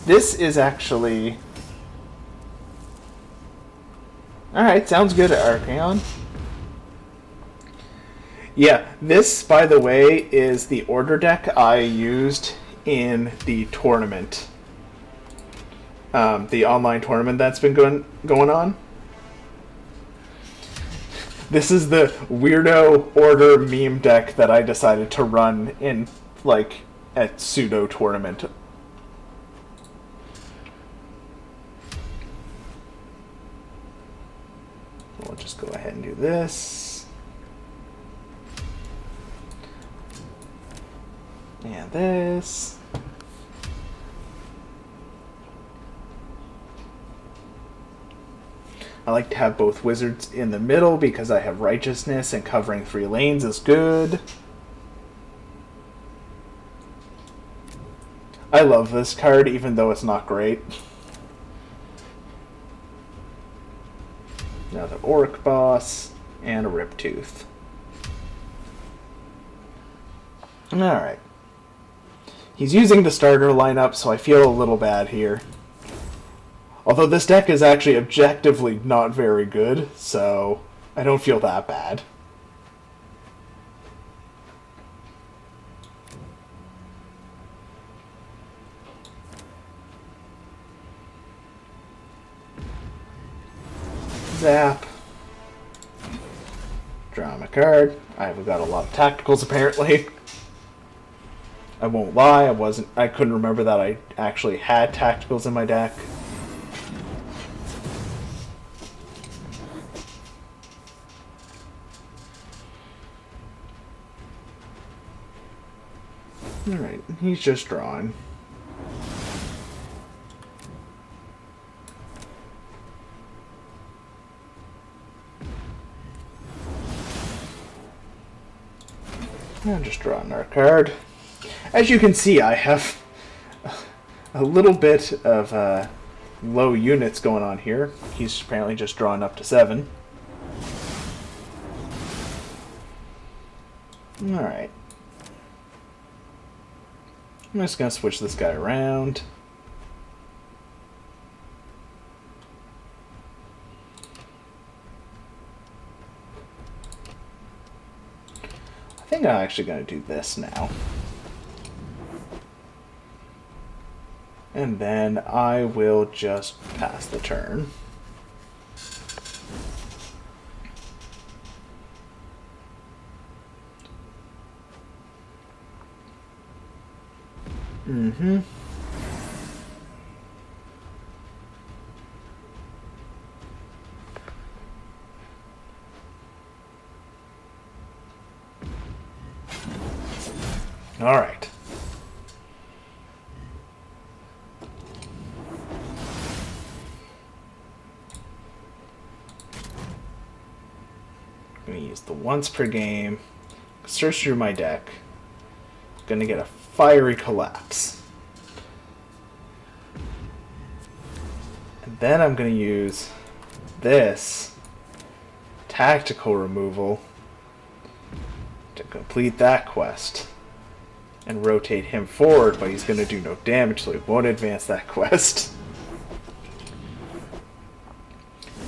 This is actually... Alright, sounds good, Archaon. Yeah, this, by the way, is the order deck I used in the tournament. The online tournament that's been going on. This is the weirdo order meme deck that I decided to run in, like, a pseudo tournament. We'll just go ahead and do this. And this. I like to have both wizards in the middle because I have righteousness and covering 3 lanes is good. I love this card even though it's not great. Another Orruk boss and a Riptooth. Alright. He's using the starter lineup, so I feel a little bad here. Although this deck is actually objectively not very good, so I don't feel that bad. Zap. Draw him a card. I've got a lot of tacticals apparently. I won't lie, I couldn't remember that I actually had tacticals in my deck. Alright, he's just drawing. I'm just drawing our card. As you can see, I have a little bit of low units going on here. He's apparently just drawing up to 7. Alright. I'm just going to switch this guy around. I think I'm actually going to do this now. And then I will just pass the turn. Mm-hmm. All right. I'm going to use the once per game. Search through my deck. Going to get a Fiery Collapse. And then I'm going to use this tactical removal to complete that quest. And rotate him forward, but he's going to do no damage, so he won't advance that quest.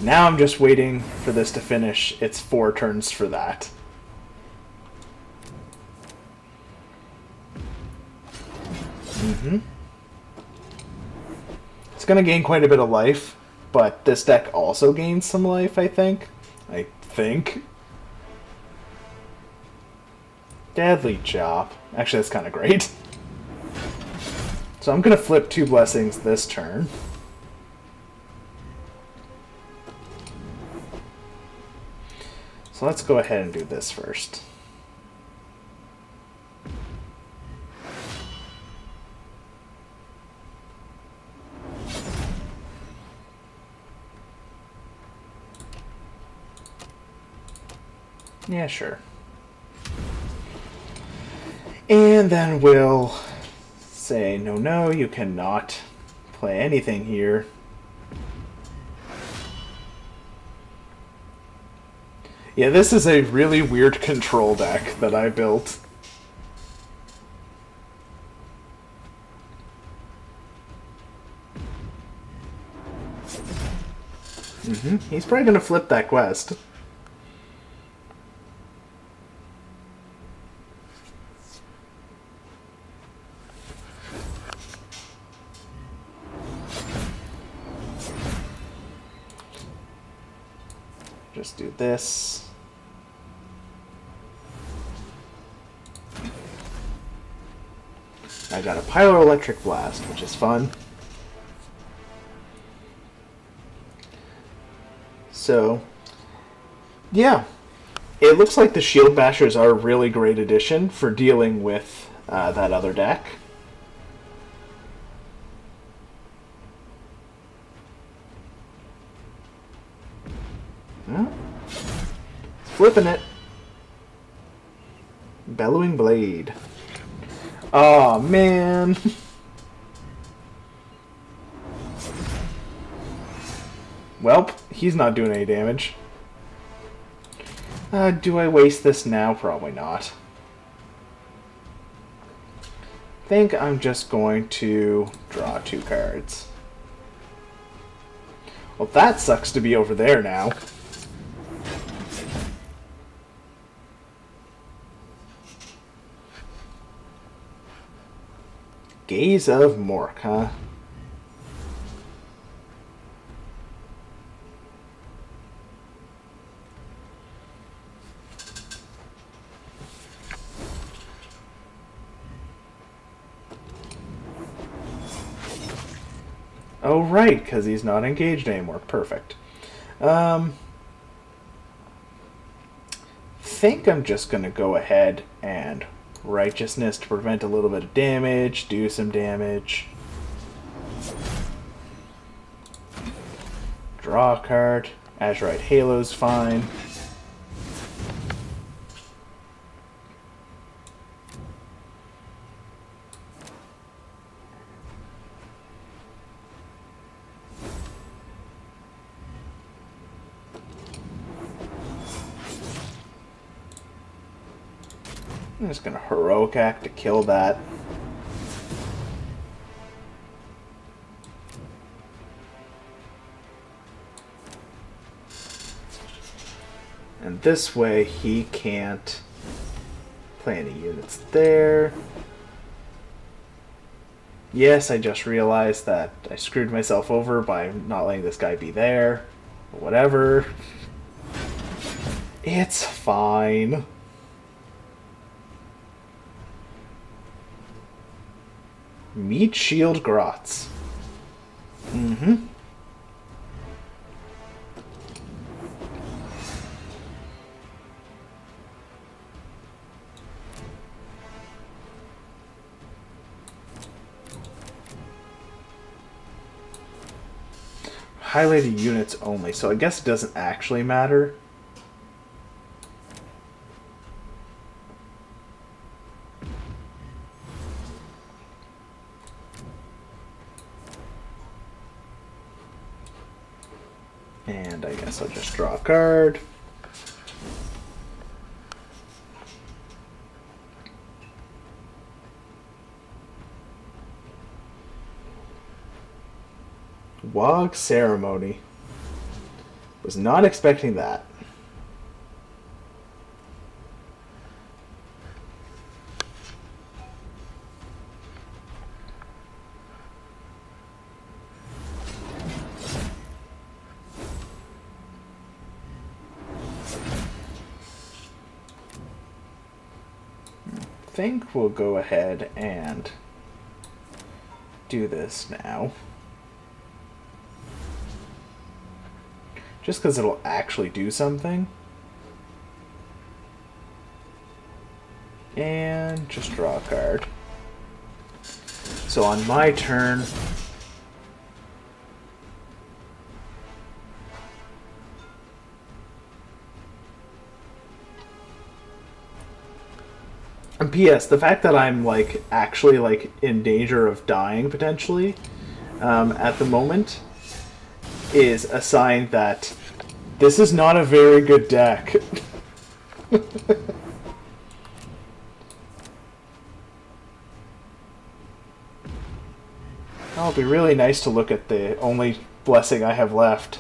Now I'm just waiting for this to finish its 4 turns for that. Mm-hmm. It's going to gain quite a bit of life, but this deck also gains some life, I think. Deadly Chop. Actually, that's kind of great. So I'm going to flip 2 blessings this turn. So let's go ahead and do this first. Yeah, sure. And then we'll say, no, you cannot play anything here. Yeah, this is a really weird control deck that I built. He's probably going to flip that quest. just do this. I got a Pyroelectric Blast, which is fun. So, yeah. It looks like the Shield Bashers are a really great addition for dealing with that other deck. Flipping it. Bellowing Blade. Oh man. Welp, he's not doing any damage. Do I waste this now? Probably not. Think I'm just going to draw 2 cards. Well, that sucks to be over there now. Gaze of Mork, huh? Oh, right, because he's not engaged anymore. Perfect. Think I'm just going to go ahead and Righteousness to prevent a little bit of damage, do some damage. Draw a card. Azurite Halo's fine. I'm just going to Heroic Act to kill that. And this way he can't play any units there. Yes, I just realized that I screwed myself over by not letting this guy be there. Whatever. It's fine. Meat Shield Grots. Mm-hmm. Highlighted units only, so I guess it doesn't actually matter. And I guess I'll just draw a card. Wog Ceremony. Was not expecting that. I think we'll go ahead and do this now. Just because it'll actually do something. And just draw a card. So on my turn, and P.S. the fact that I'm like actually like in danger of dying potentially at the moment is a sign that this is not a very good deck. Oh, it'll be really nice to look at the only blessing I have left.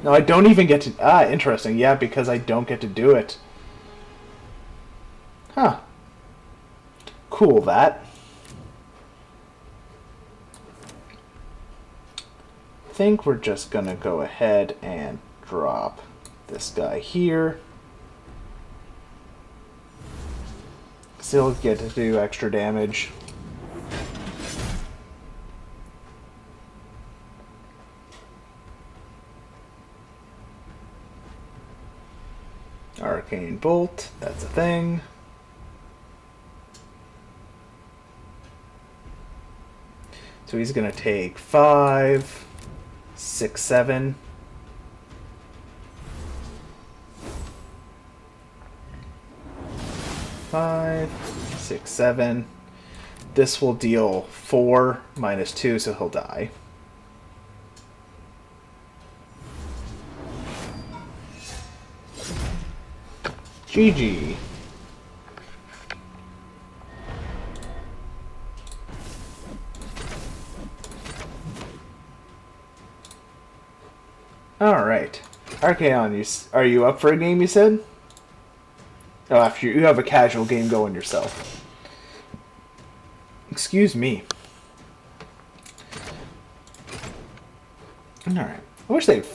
No, I don't even get to... Ah, interesting. Yeah, because I don't get to do it. Huh. Cool, that. think we're just going to go ahead and drop this guy here. Still get to do extra damage. Arcane Bolt, that's a thing. So he's going to take 5, 6, 7. Five, 6, 7. This will deal 4 minus 2, so he'll die. GG. Alright. Archaon, are you up for a game, you said? Oh, after you have a casual game going yourself. Excuse me. Alright. I wish they'd...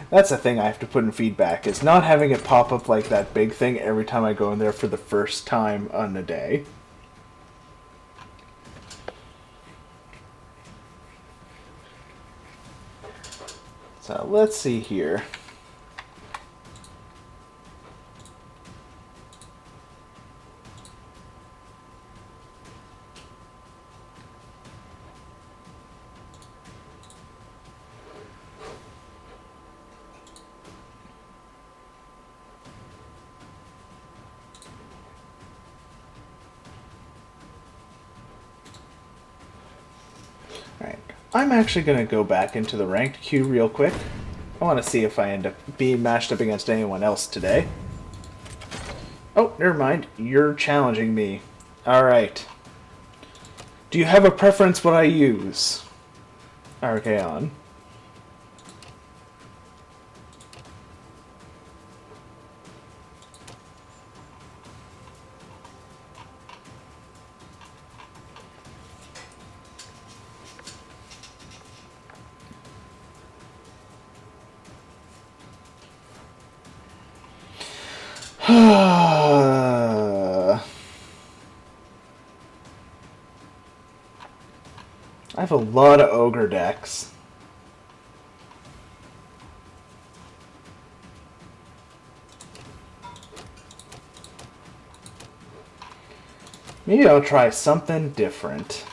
That's the thing I have to put in feedback, is not having it pop up like that big thing every time I go in there for the first time on a day. So let's see here. I'm actually going to go back into the ranked queue real quick. I want to see if I end up being matched up against anyone else today. Oh, never mind. You're challenging me. Alright. Do you have a preference what I use? Archaon. I have a lot of ogre decks. Maybe I'll try something different.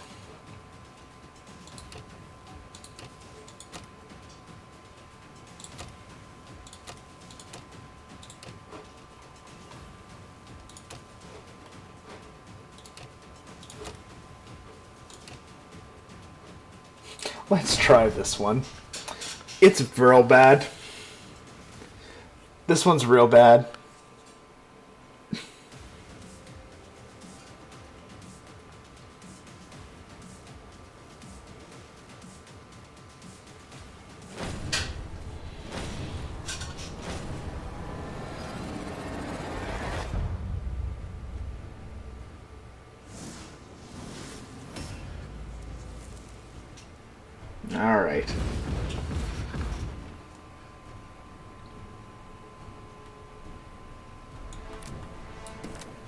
Let's try this one. It's real bad. This one's real bad. All right.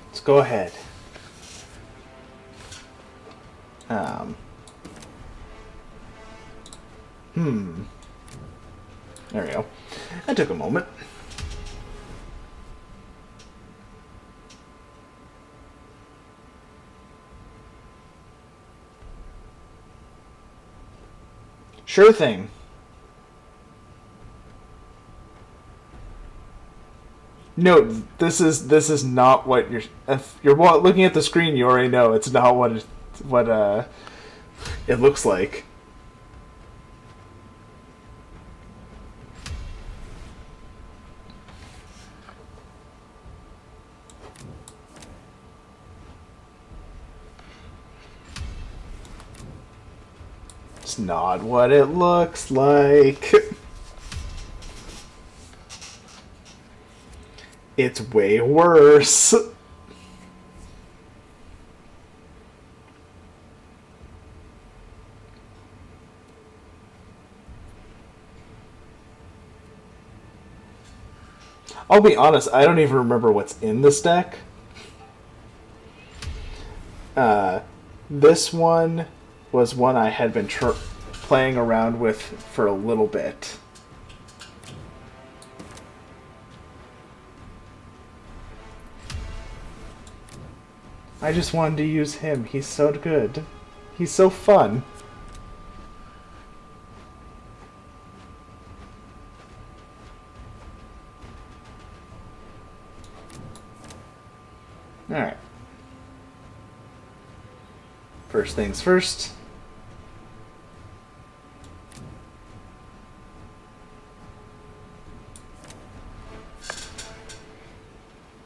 Let's go ahead. There we go. That took a moment. Sure thing. No, this is not what you're. If you're looking at the screen, you already know it's not what it looks like. It's not what it looks like. It's way worse. I'll be honest, I don't even remember what's in this deck. This one was one I had been playing around with for a little bit. I just wanted to use him. He's so good. He's so fun. Alright. First things first.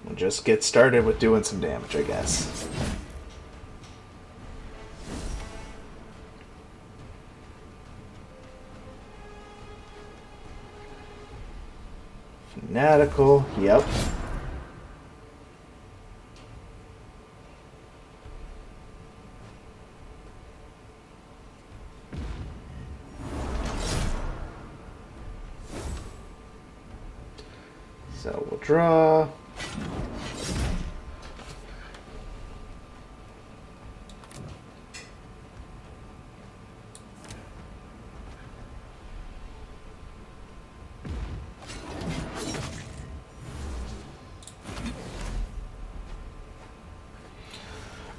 We'll just get started with doing some damage, I guess. Fanatical, yep. So we'll draw.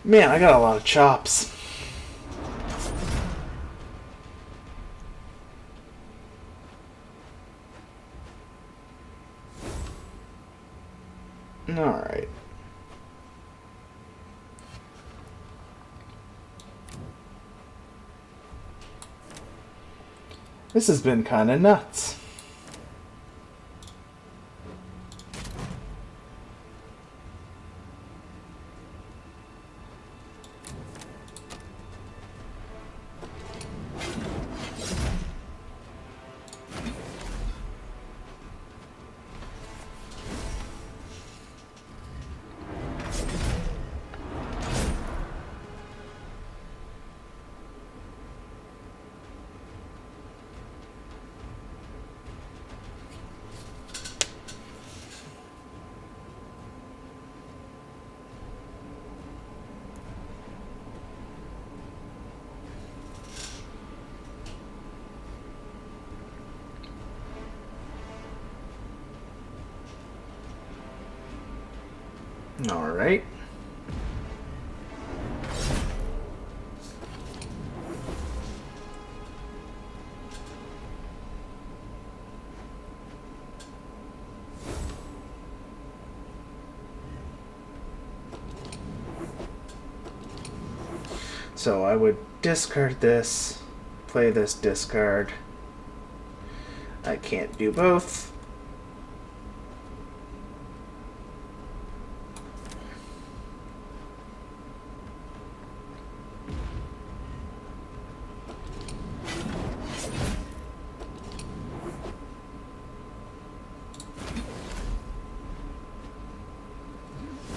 Man, I got a lot of chops. Alright. This has been kind of nuts. All right. So I would discard this, play this discard. I can't do both.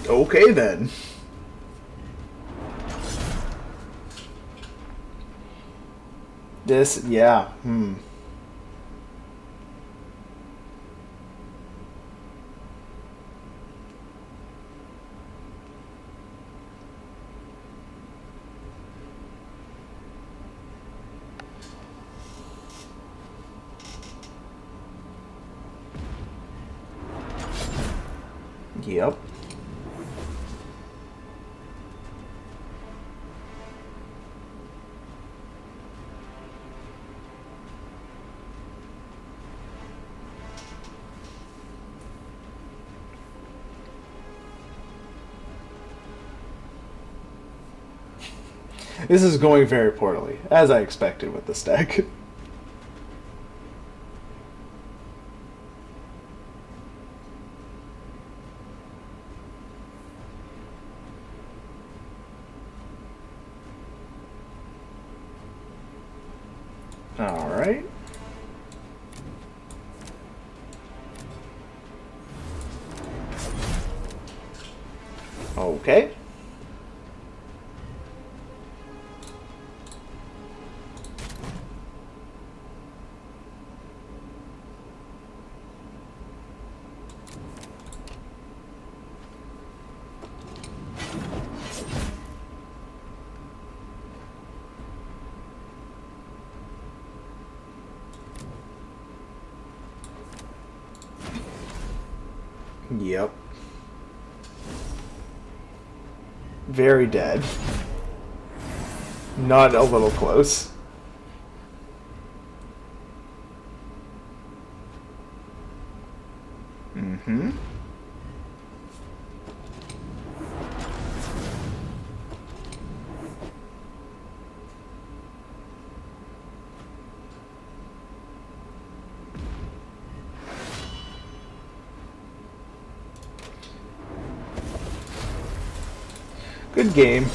Okay then. This, yeah, Yep. This is going very poorly, as I expected with this deck. Alright. Okay. Yep. Very dead. Not a little close. Mm-hmm. Good game.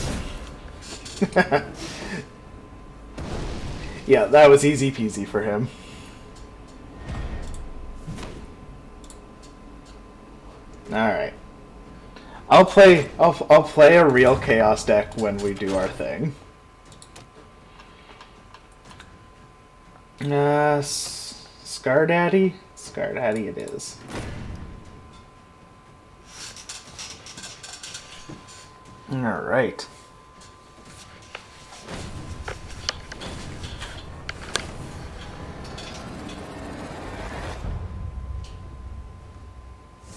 Yeah, that was easy peasy for him. All right. I'll play a real chaos deck when we do our thing. Scar Daddy? Scar Daddy it is. Alright.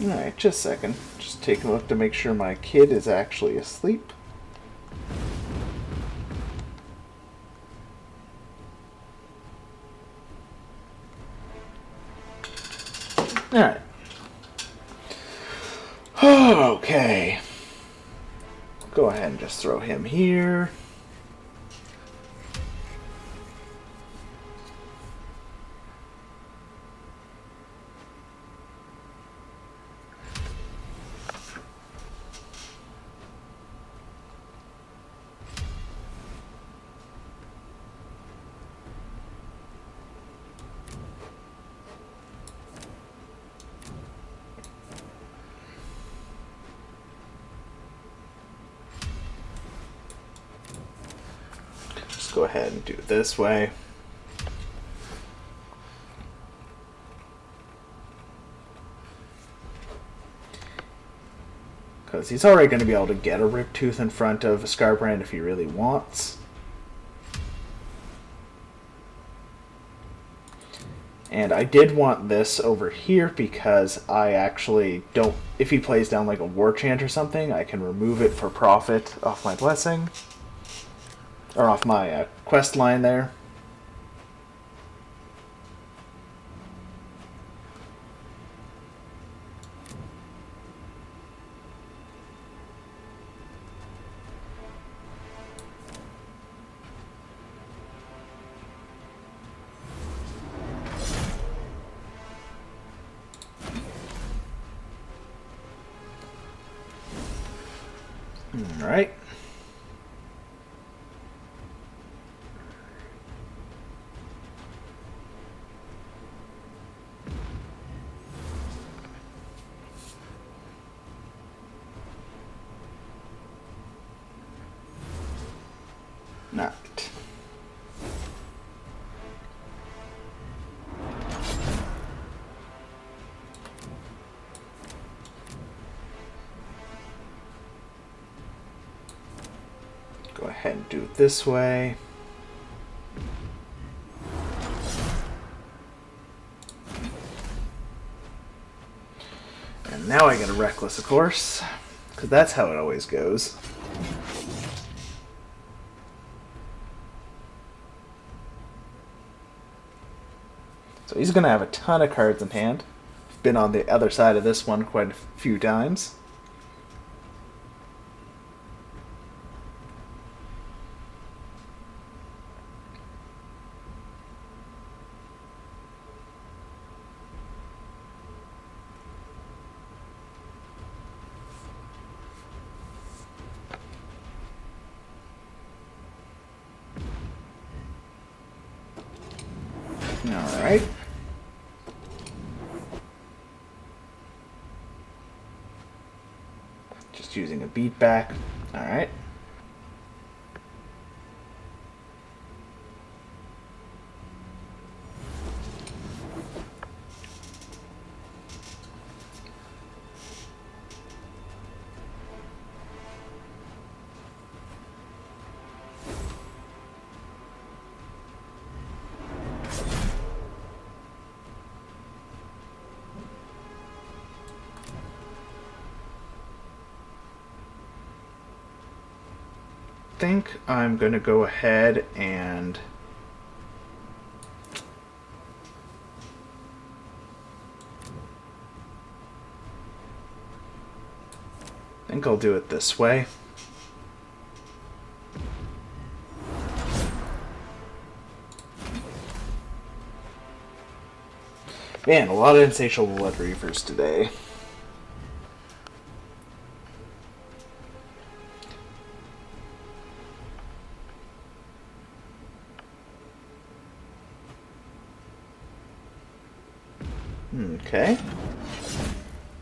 Alright, just a second. Just taking a look to make sure my kid is actually asleep. Alright. Okay. Go ahead and just throw him here. Go ahead and do it this way. Because he's already going to be able to get a Rip Tooth in front of a Scarbrand if he really wants. And I did want this over here because I actually don't... If he plays down like a War Chant or something, I can remove it for profit off my Blessing. Or off my quest line there. All right. Not. Go ahead and do it this way. And now I get a Reckless, of course, because that's how it always goes. So he's going to have a ton of cards in hand. Been on the other side of this one quite a few times. All right. Just using a beat back. All right. think I'm going to go ahead and I think I'll do it this way. Man, a lot of insatiable blood reavers today. Okay.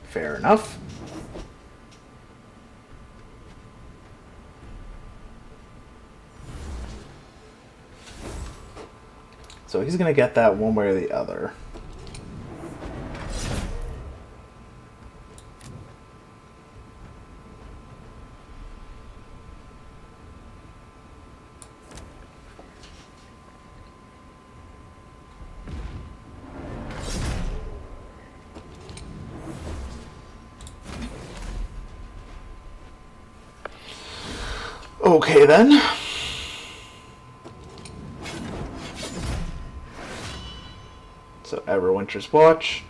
Fair enough. So he's going to get that one way or the other. Okay then. So Everwinter's Watch.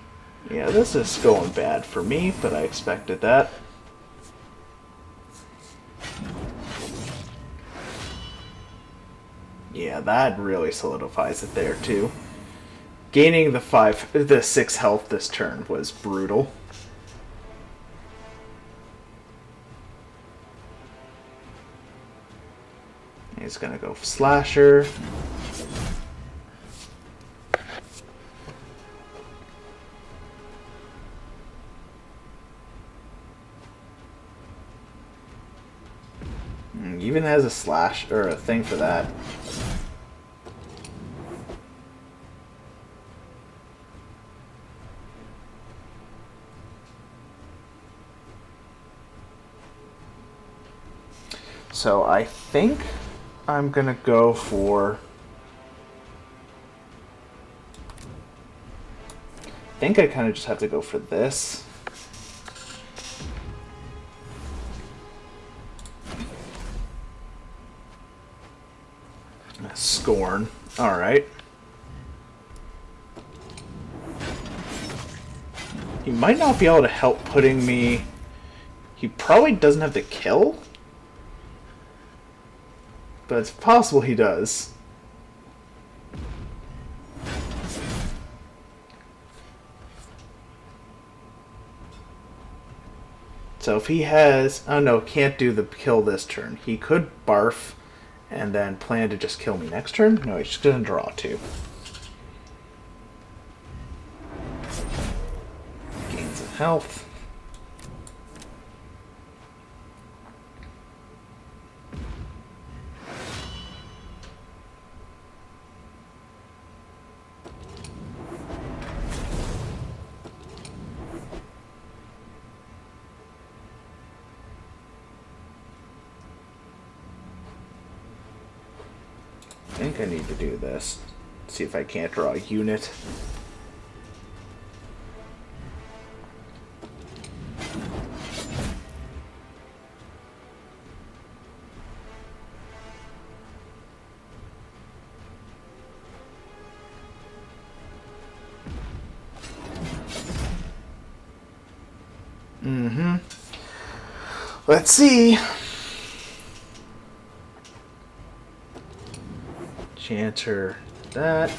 Yeah, this is going bad for me, but I expected that. Yeah, that really solidifies it there too. Gaining the 6 health this turn was brutal. He's gonna go Slasher. Even has a slash or a thing for that. So I think I'm gonna go for. I think I kind of just have to go for this. Scorn. Alright. He might not be able to help putting me. He probably doesn't have the kill. But it's possible he does. So if he has... Oh no, can't do the kill this turn. He could barf and then plan to just kill me next turn. No, he's just going to draw 2. Gains of health. I think I need to do this. See if I can't draw a unit. Let's see. Chanter that.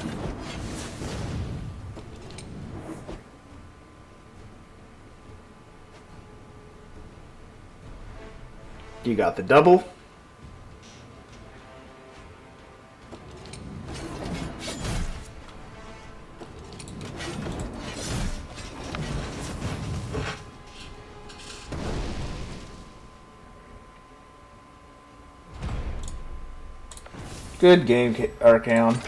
You got the double. Good game, Archaon.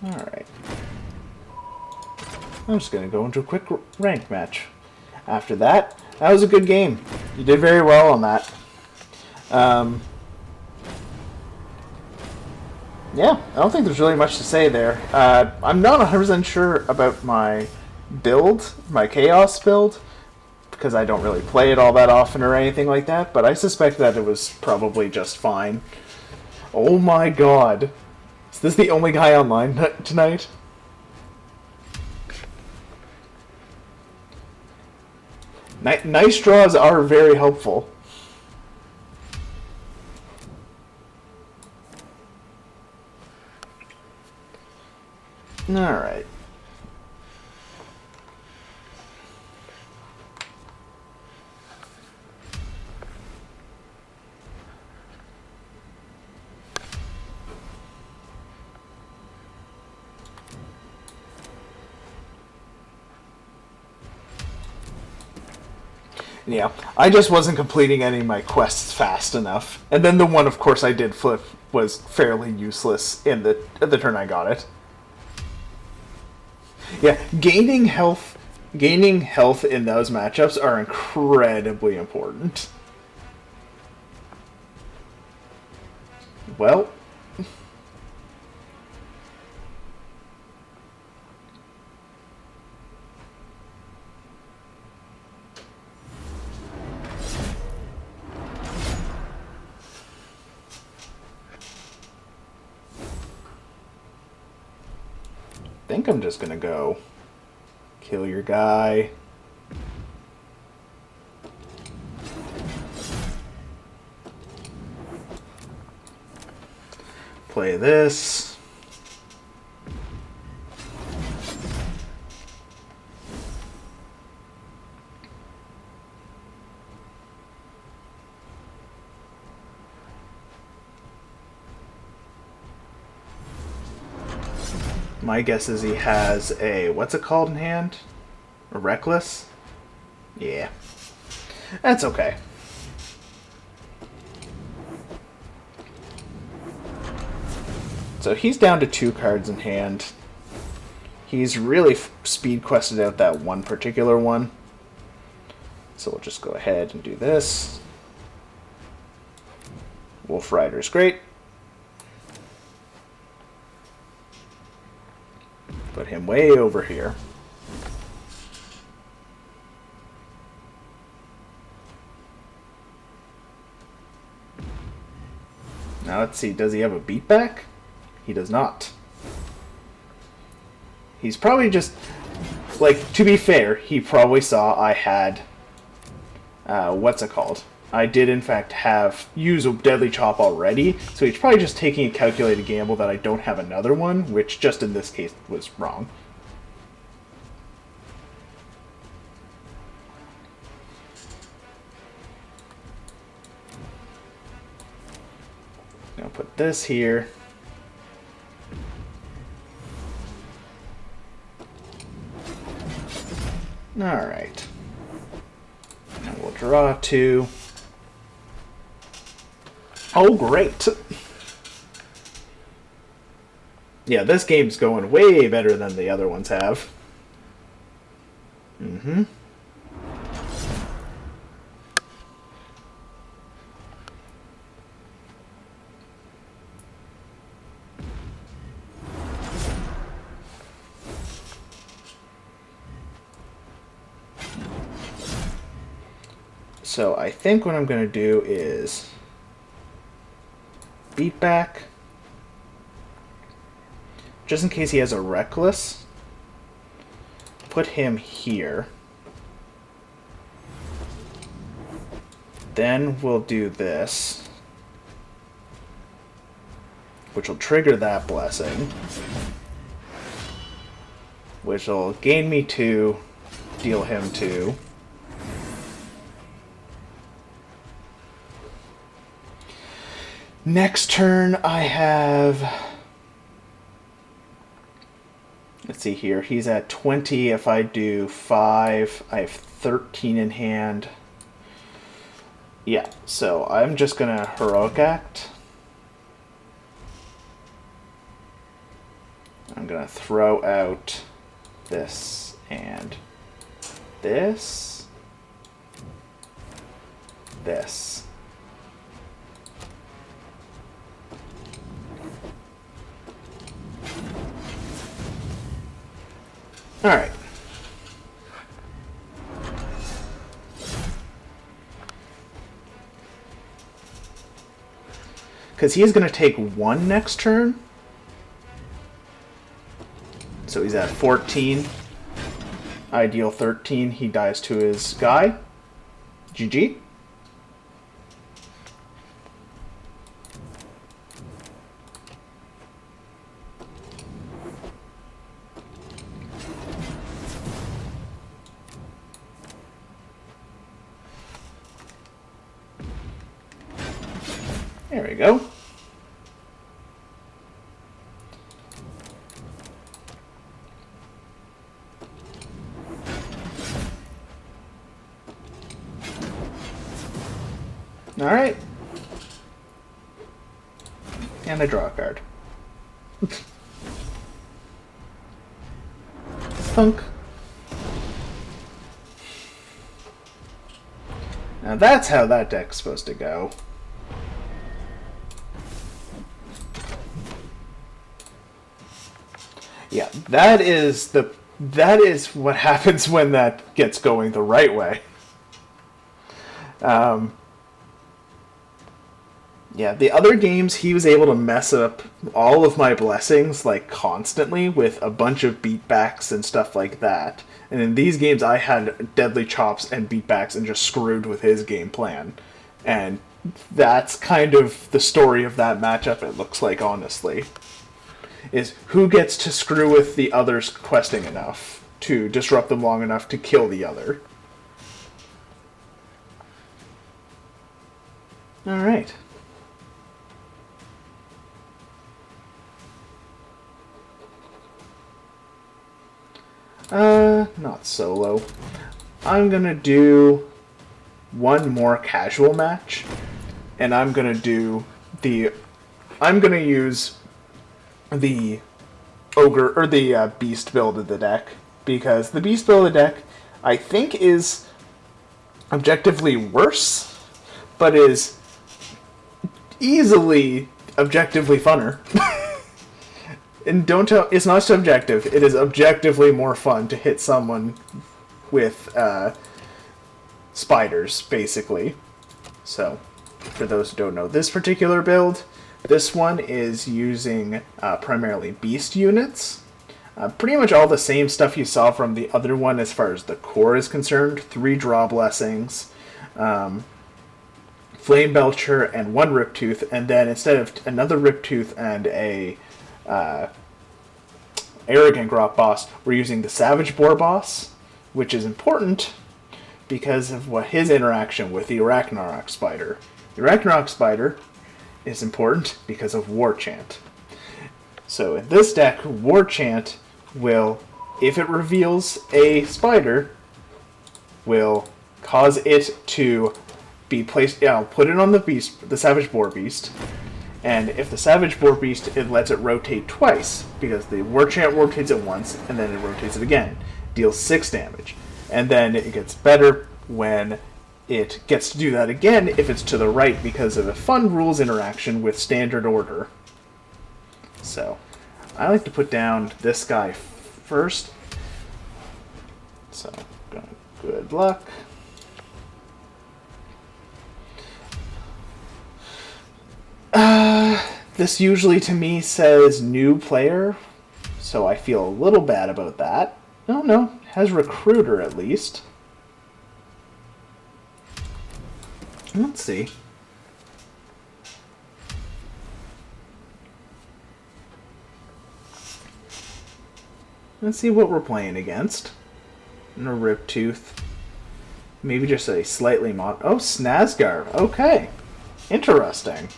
Alright. I'm just going to go into a quick rank match. After that, that was a good game. You did very well on that. Yeah, I don't think there's really much to say there. I'm not 100% sure about my build, my Chaos build, because I don't really play it all that often or anything like that, but I suspect that it was probably just fine. Oh my god. Is this the only guy online tonight? Nice draws are very helpful. Alright. Yeah, I just wasn't completing any of my quests fast enough. And then the one, of course, I did flip was fairly useless in the turn I got it. Yeah, gaining health in those matchups are incredibly important. Well, I think I'm just gonna go kill your guy. Play this. My guess is he has a, what's it called in hand? A Reckless? Yeah. That's okay. So he's down to 2 cards in hand. He's really speed quested out that one particular one. So we'll just go ahead and do this. Wolf Rider's great. Put him way over here. Now let's see, does he have a beatback? He does not. He's probably just, like, to be fair, he probably saw I had, what's it called? I did in fact use a Deadly Chop already, so he's probably just taking a calculated gamble that I don't have another one, which just in this case was wrong. I'm gonna put this here. Alright. And we'll draw 2. Oh, great. Yeah, this game's going way better than the other ones have. Mm-hmm. So I think what I'm going to do is beat back, just in case he has a Reckless. Put him here. Then we'll do this, which will trigger that blessing, which will gain me 2, deal him 2. Next turn I have, let's see here, he's at 20. If I do 5, I have 13 in hand. Yeah, so I'm just gonna Heroic Act. I'm gonna throw out this and this. This. Alright. Because he is going to take 1 next turn. So he's at 14. I deal 13. He dies to his guy. GG. There we go. Alright. And I draw a card. Thunk. Now that's how that deck's supposed to go. Yeah, that is what happens when that gets going the right way. Yeah, the other games he was able to mess up all of my blessings like constantly with a bunch of beatbacks and stuff like that. And in these games I had deadly chops and beatbacks and just screwed with his game plan. And that's kind of the story of that matchup, it looks like, honestly. Is who gets to screw with the other's questing enough to disrupt them long enough to kill the other. Alright. Not solo. I'm gonna do one more casual match, and I'm gonna use the ogre or the beast build of the deck, because the beast build of the deck I think is objectively worse, but is easily objectively funner. And don't tell, it's not subjective, it is objectively more fun to hit someone with spiders, basically. So, for those who don't know this particular build, this one is using primarily beast units. Pretty much all the same stuff you saw from the other one as far as the core is concerned. 3 draw blessings, Flame Belcher, and 1 Riptooth, and then instead of another Riptooth and a Arrogant Grot boss, we're using the Savage Boar boss, which is important because of what his interaction with the Arachnarok Spider. The Arachnarok Spider is important because of War Chant. So in this deck, War Chant will, if it reveals a spider, will cause it to be placed. Yeah, I'll put it on the beast, the Savage Boar beast. And if the Savage Boar beast, it lets it rotate twice, because the War Chant rotates it once, and then it rotates it again. Deals 6 damage. And then it gets better when it gets to do that again if it's to the right, because of a fun rules interaction with Standard Order. So, I like to put down this guy first. So, good luck. This usually to me says new player, so I feel a little bad about that. No, has recruiter at least. Let's see. Let's see what we're playing against. And a Riptooth. Maybe just a slightly mod. Oh, Snazgar. Okay. Interesting.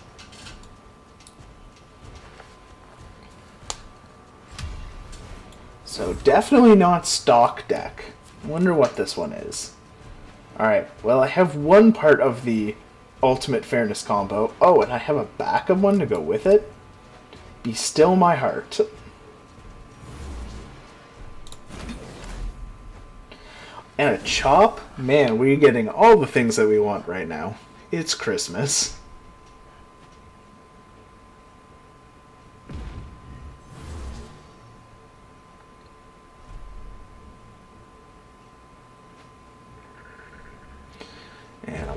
So definitely not stock deck. Wonder what this one is. Alright, well I have one part of the Ultimate Fairness combo. Oh, and I have a backup one to go with it. Be Still My Heart. And a chop? Man, we're getting all the things that we want right now. It's Christmas.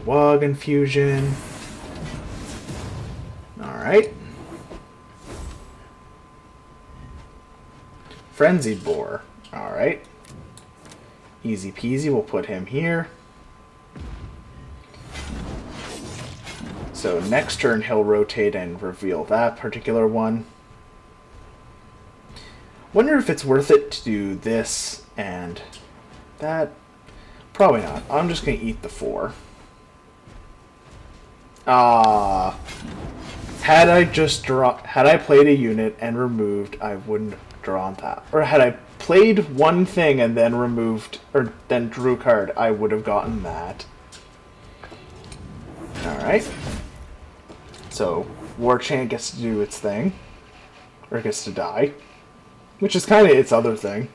Wog Infusion. Alright. Frenzied Boar. Alright. Easy peasy, we'll put him here. So next turn he'll rotate and reveal that particular one. Wonder if it's worth it to do this and that. Probably not. I'm just going to eat the 4. Had I played a unit and removed, I wouldn't have drawn that. Or had I played one thing and then removed, or then drew a card, I would have gotten that. Alright. So, War Chant gets to do its thing. Or it gets to die. Which is kind of its other thing.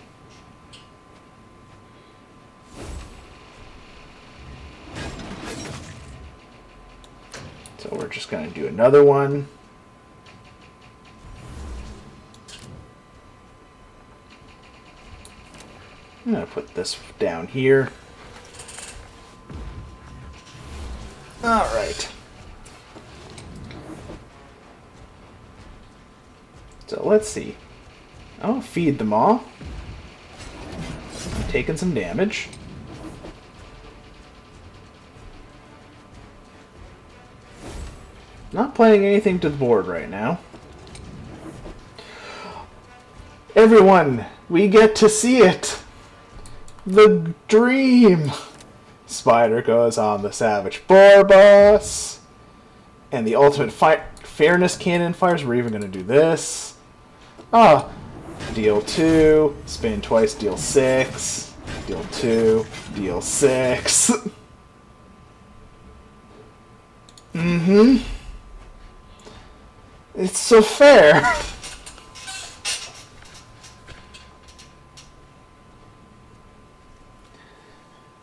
So we're just going to do another one. I'm going to put this down here. Alright. So let's see. Oh, feed them all. I'm taking some damage. Not playing anything to the board right now. Everyone, we get to see it! The dream! Spider goes on the Savage Boar Boss. And the ultimate fairness cannon fires. We're even going to do this. Ah, deal 2, spin twice, deal 6, deal 2, deal 6. Mm-hmm. It's so fair.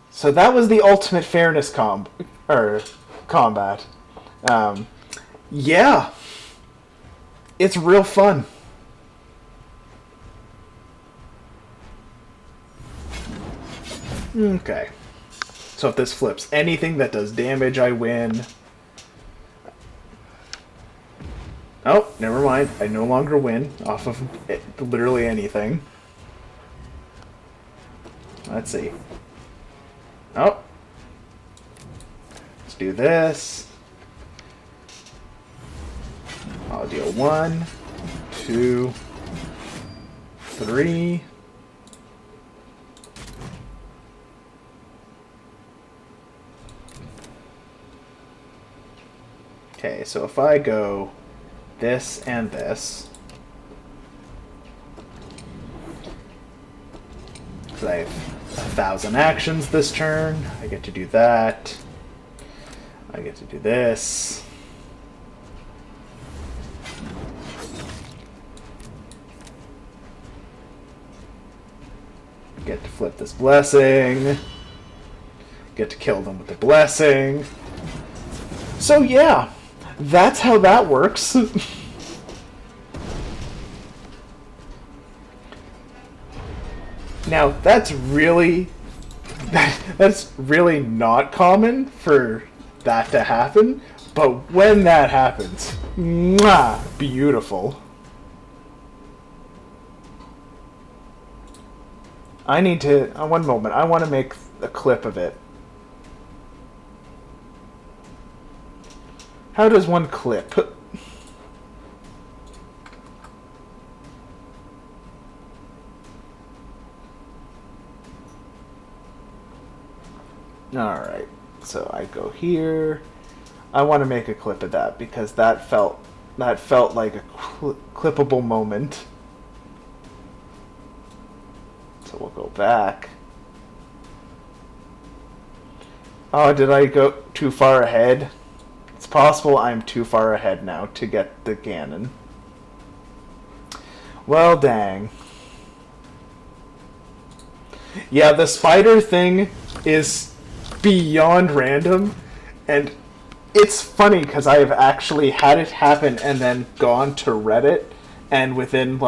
So that was the ultimate fairness combat. Yeah. It's real fun. Okay. So if this flips anything that does damage, I win. Oh, never mind. I no longer win off of literally anything. Let's see. Oh. Let's do this. I'll deal 1, 2, 3. Okay, so if I go this and this, because I have 1,000 actions this turn, I get to do that. I get to do this. Get to flip this blessing. Get to kill them with the blessing. So yeah, that's how that works. Now that's really not common for that to happen, but when that happens, mwah, beautiful. I need to, one moment, I want to make a clip of it. How does one clip? Alright, so I go here. I want to make a clip of that because that felt like a clippable moment. So we'll go back. Oh, did I go too far ahead? It's possible I'm too far ahead now to get the cannon. Well, dang. Yeah, the spider thing is beyond random, and it's funny because I have actually had it happen and then gone to Reddit, and within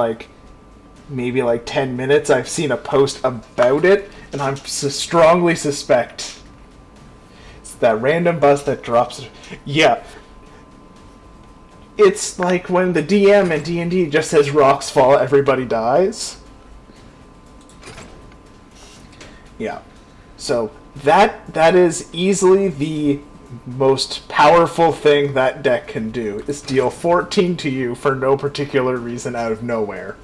maybe 10 minutes I've seen a post about it, and I strongly suspect that random bust that drops. Yeah. It's like when the DM in D&D just says rocks fall, everybody dies. Yeah. So that is easily the most powerful thing that deck can do, is deal 14 to you for no particular reason out of nowhere.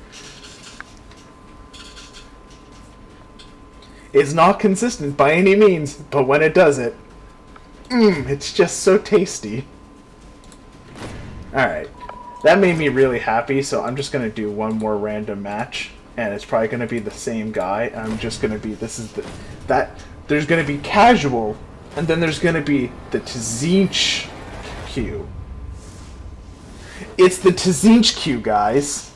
It's not consistent by any means, but when it does it, it's just so tasty. Alright, that made me really happy, so I'm just going to do one more random match, and it's probably going to be the same guy. I'm just going to be, there's going to be casual, and then there's going to be the Tzinch queue. It's the Tzinch queue, guys.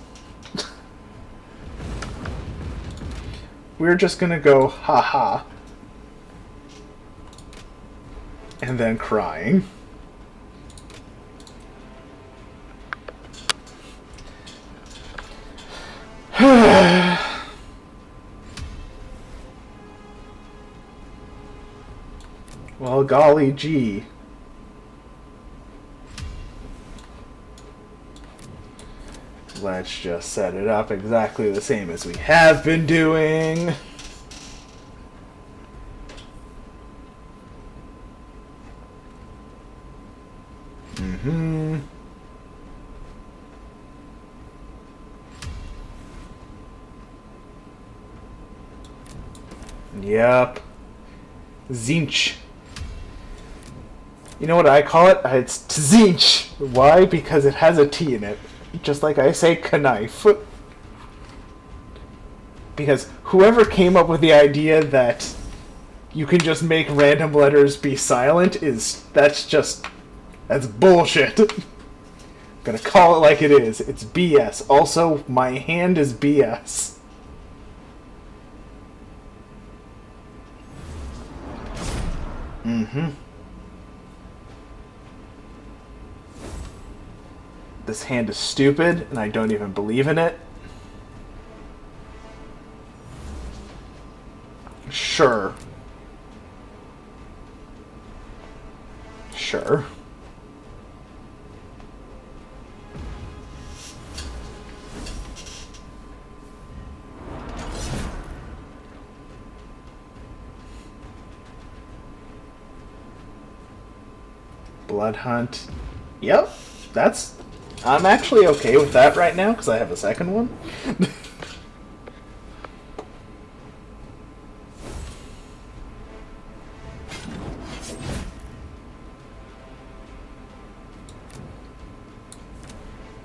We're just going to go, haha, and then crying. Well, golly gee. Let's just set it up exactly the same as we have been doing. Yep. Zinch. You know what I call it? It's Tzinch. Why? Because it has a T in it. Just like I say knife. Because whoever came up with the idea that you can just make random letters be silent that's bullshit. I'm gonna call it like it is. It's BS. Also, my hand is BS. This hand is stupid, and I don't even believe in it. Sure. Sure. Blood Hunt. Yep, I'm actually okay with that right now, because I have a second one.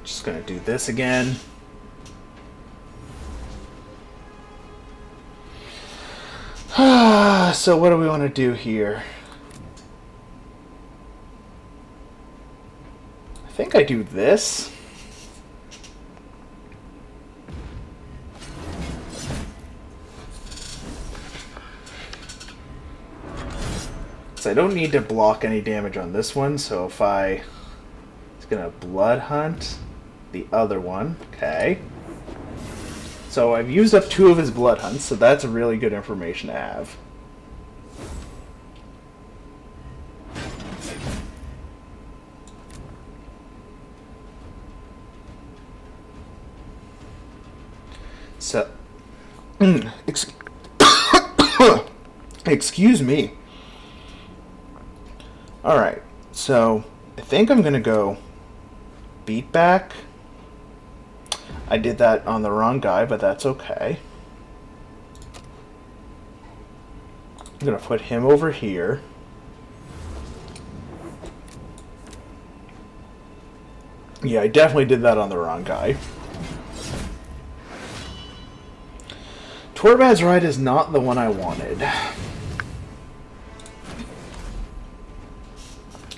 Just gonna do this again. So what do we want to do here? I think I do this. So I don't need to block any damage on this one, so if it's gonna Blood Hunt the other one. Okay. So I've used up 2 of his Blood Hunts, so that's really good information to have. So, excuse me. Alright, so I think I'm going to go Beat Back. I did that on the wrong guy, but that's okay. I'm going to put him over here. Yeah, I definitely did that on the wrong guy. Torbad's Ride is not the one I wanted.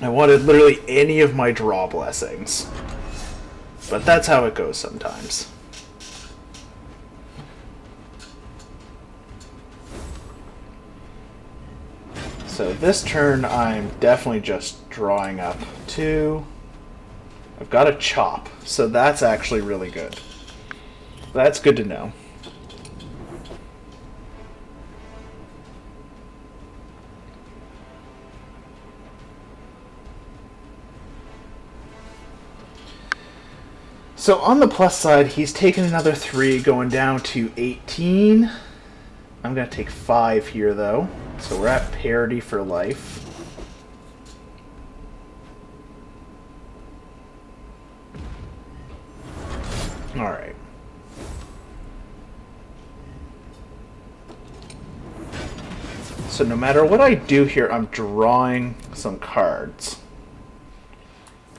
I wanted literally any of my draw blessings. But that's how it goes sometimes. So this turn I'm definitely just drawing up 2. I've got a Chop, so that's actually really good. That's good to know. So on the plus side, he's taken another 3, going down to 18. I'm going to take 5 here, though. So we're at parity for life. Alright. So no matter what I do here, I'm drawing some cards.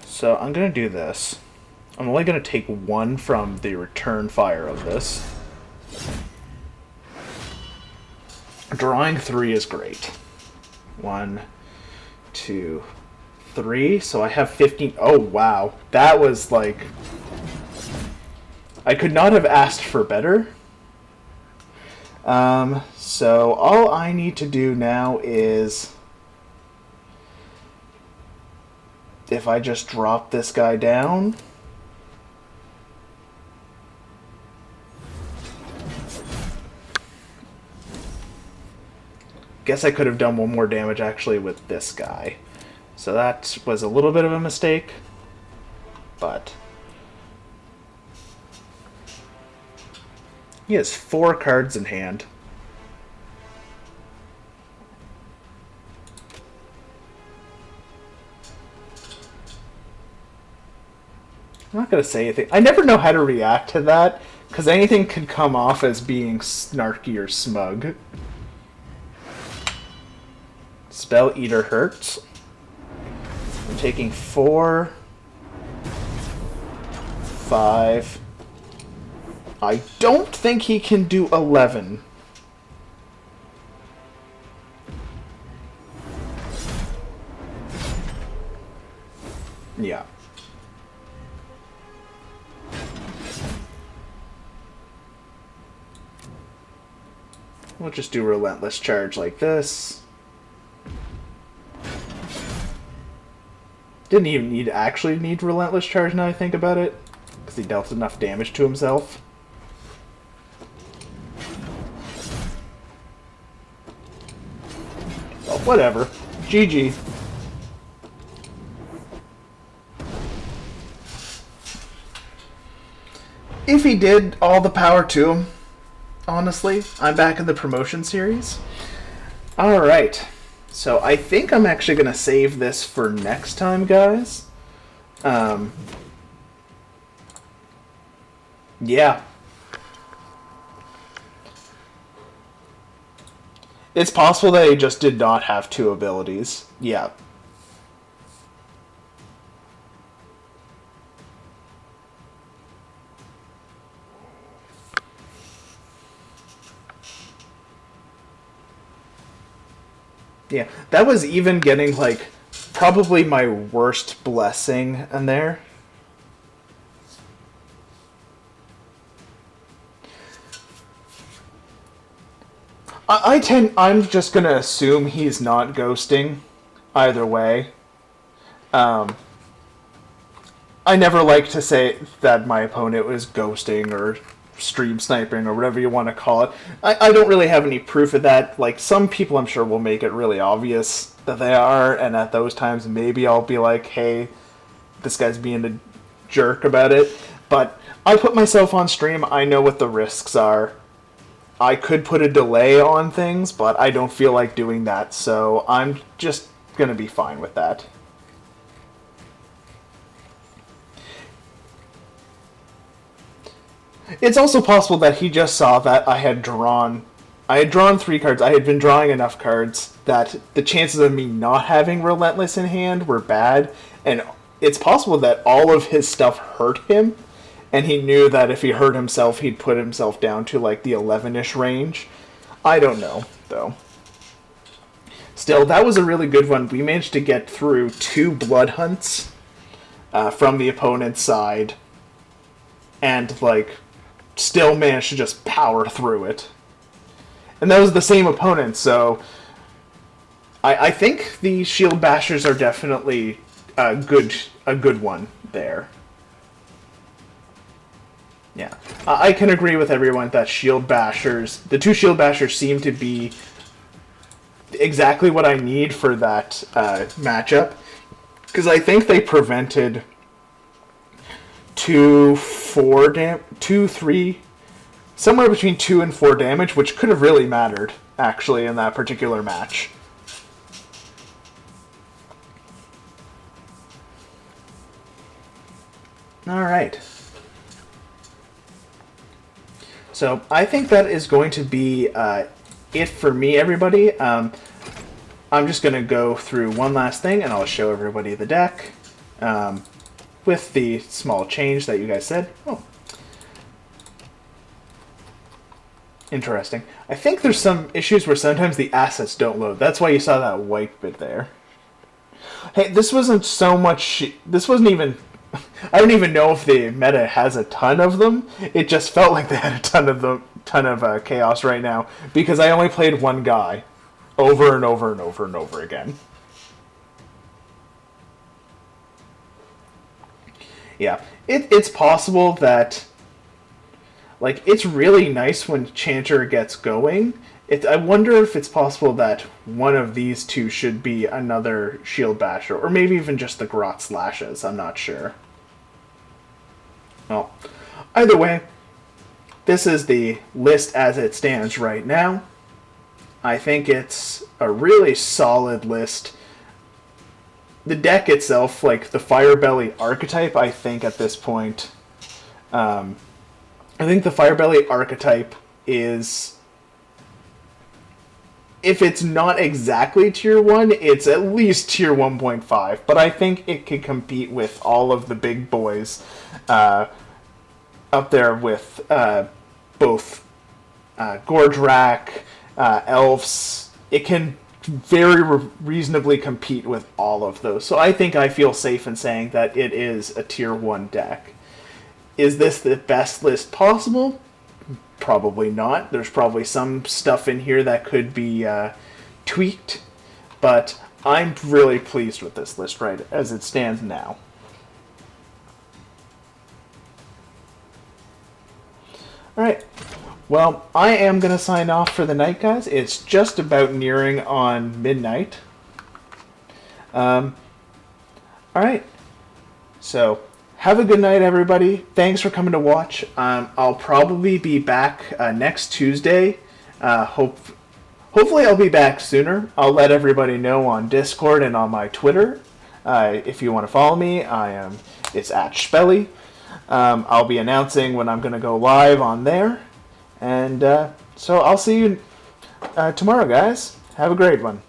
So I'm going to do this. I'm only going to take 1 from the return fire of this. Drawing 3 is great. 1, 2, 3. So I have 15. Oh, wow. That was like... I could not have asked for better. So all I need to do now is... if I just drop this guy down... guess I could have done 1 more damage actually with this guy. So that was a little bit of a mistake. But... he has 4 cards in hand. I'm not going to say anything. I never know how to react to that, because anything can come off as being snarky or smug. Spell Eater hurts. I'm taking 4, 5. I don't think he can do 11. Yeah. We'll just do Relentless Charge like this. Didn't even actually need Relentless Charge now I think about it, because he dealt enough damage to himself. Well, whatever. GG. If he did, all the power to him. Honestly, I'm back in the promotion series. Alright, so I think I'm actually going to save this for next time, guys. Yeah. It's possible that he just did not have 2 abilities. Yeah. Yeah, that was even getting, like, probably my worst blessing in there. I'm just gonna assume he's not ghosting either way. I never like to say that my opponent was ghosting or stream sniping or whatever you want to call it. I don't really have any proof of that. Like, some people I'm sure will make it really obvious that they are, and at those times maybe I'll be like, hey, this guy's being a jerk about it. But I put myself on stream, I know what the risks are. I could put a delay on things, but I don't feel like doing that, so I'm just gonna be fine with that. It's also possible that he just saw that I had drawn 3 cards. I had been drawing enough cards that the chances of me not having Relentless in hand were bad, and it's possible that all of his stuff hurt him, and he knew that if he hurt himself, he'd put himself down to like the 11-ish range. I don't know, though. Still, that was a really good one. We managed to get through 2 blood hunts from the opponent's side, and like still managed to just power through it. And that was the same opponent, so I think the Shield Bashers are definitely a good one there. Yeah, I can agree with everyone that Shield Bashers, the 2 Shield Bashers seem to be exactly what I need for that matchup, because I think they prevented 2, 4 2, 3, somewhere between 2 and 4 damage, which could have really mattered, actually, in that particular match. Alright. So, I think that is going to be it for me, everybody. I'm just going to go through one last thing, and I'll show everybody the deck. With the small change that you guys said. Oh. Interesting. I think there's some issues where sometimes the assets don't load. That's why you saw that white bit there. Hey, this wasn't so much... This wasn't even... I don't even know if the meta has a ton of them. It just felt like they had a ton of chaos right now. Because I only played one guy. Over and over and over and over again. Yeah, it's possible that, like, it's really nice when Chanter gets going. I wonder if it's possible that one of these two should be another Shield Basher, or maybe even just the Grot Slashes, I'm not sure. Well, either way, this is the list as it stands right now. I think it's a really solid list. The deck itself, like the Firebelly archetype, I think at this point, I think the Firebelly archetype is, if it's not exactly tier 1, it's at least tier 1.5, but I think it can compete with all of the big boys up there with both Gordrak, Elves. It can very reasonably compete with all of those. So I think I feel safe in saying that it is a tier 1 deck. Is this the best list possible? Probably not. There's probably some stuff in here that could be tweaked, but I'm really pleased with this list right as it stands now. Alright. Well, I am going to sign off for the night, guys. It's just about nearing on midnight. Alright. So, have a good night, everybody. Thanks for coming to watch. I'll probably be back next Tuesday. Hopefully I'll be back sooner. I'll let everybody know on Discord and on my Twitter. If you want to follow me, it's at Spelly. I'll be announcing when I'm going to go live on there. And so I'll see you tomorrow, guys. Have a great one.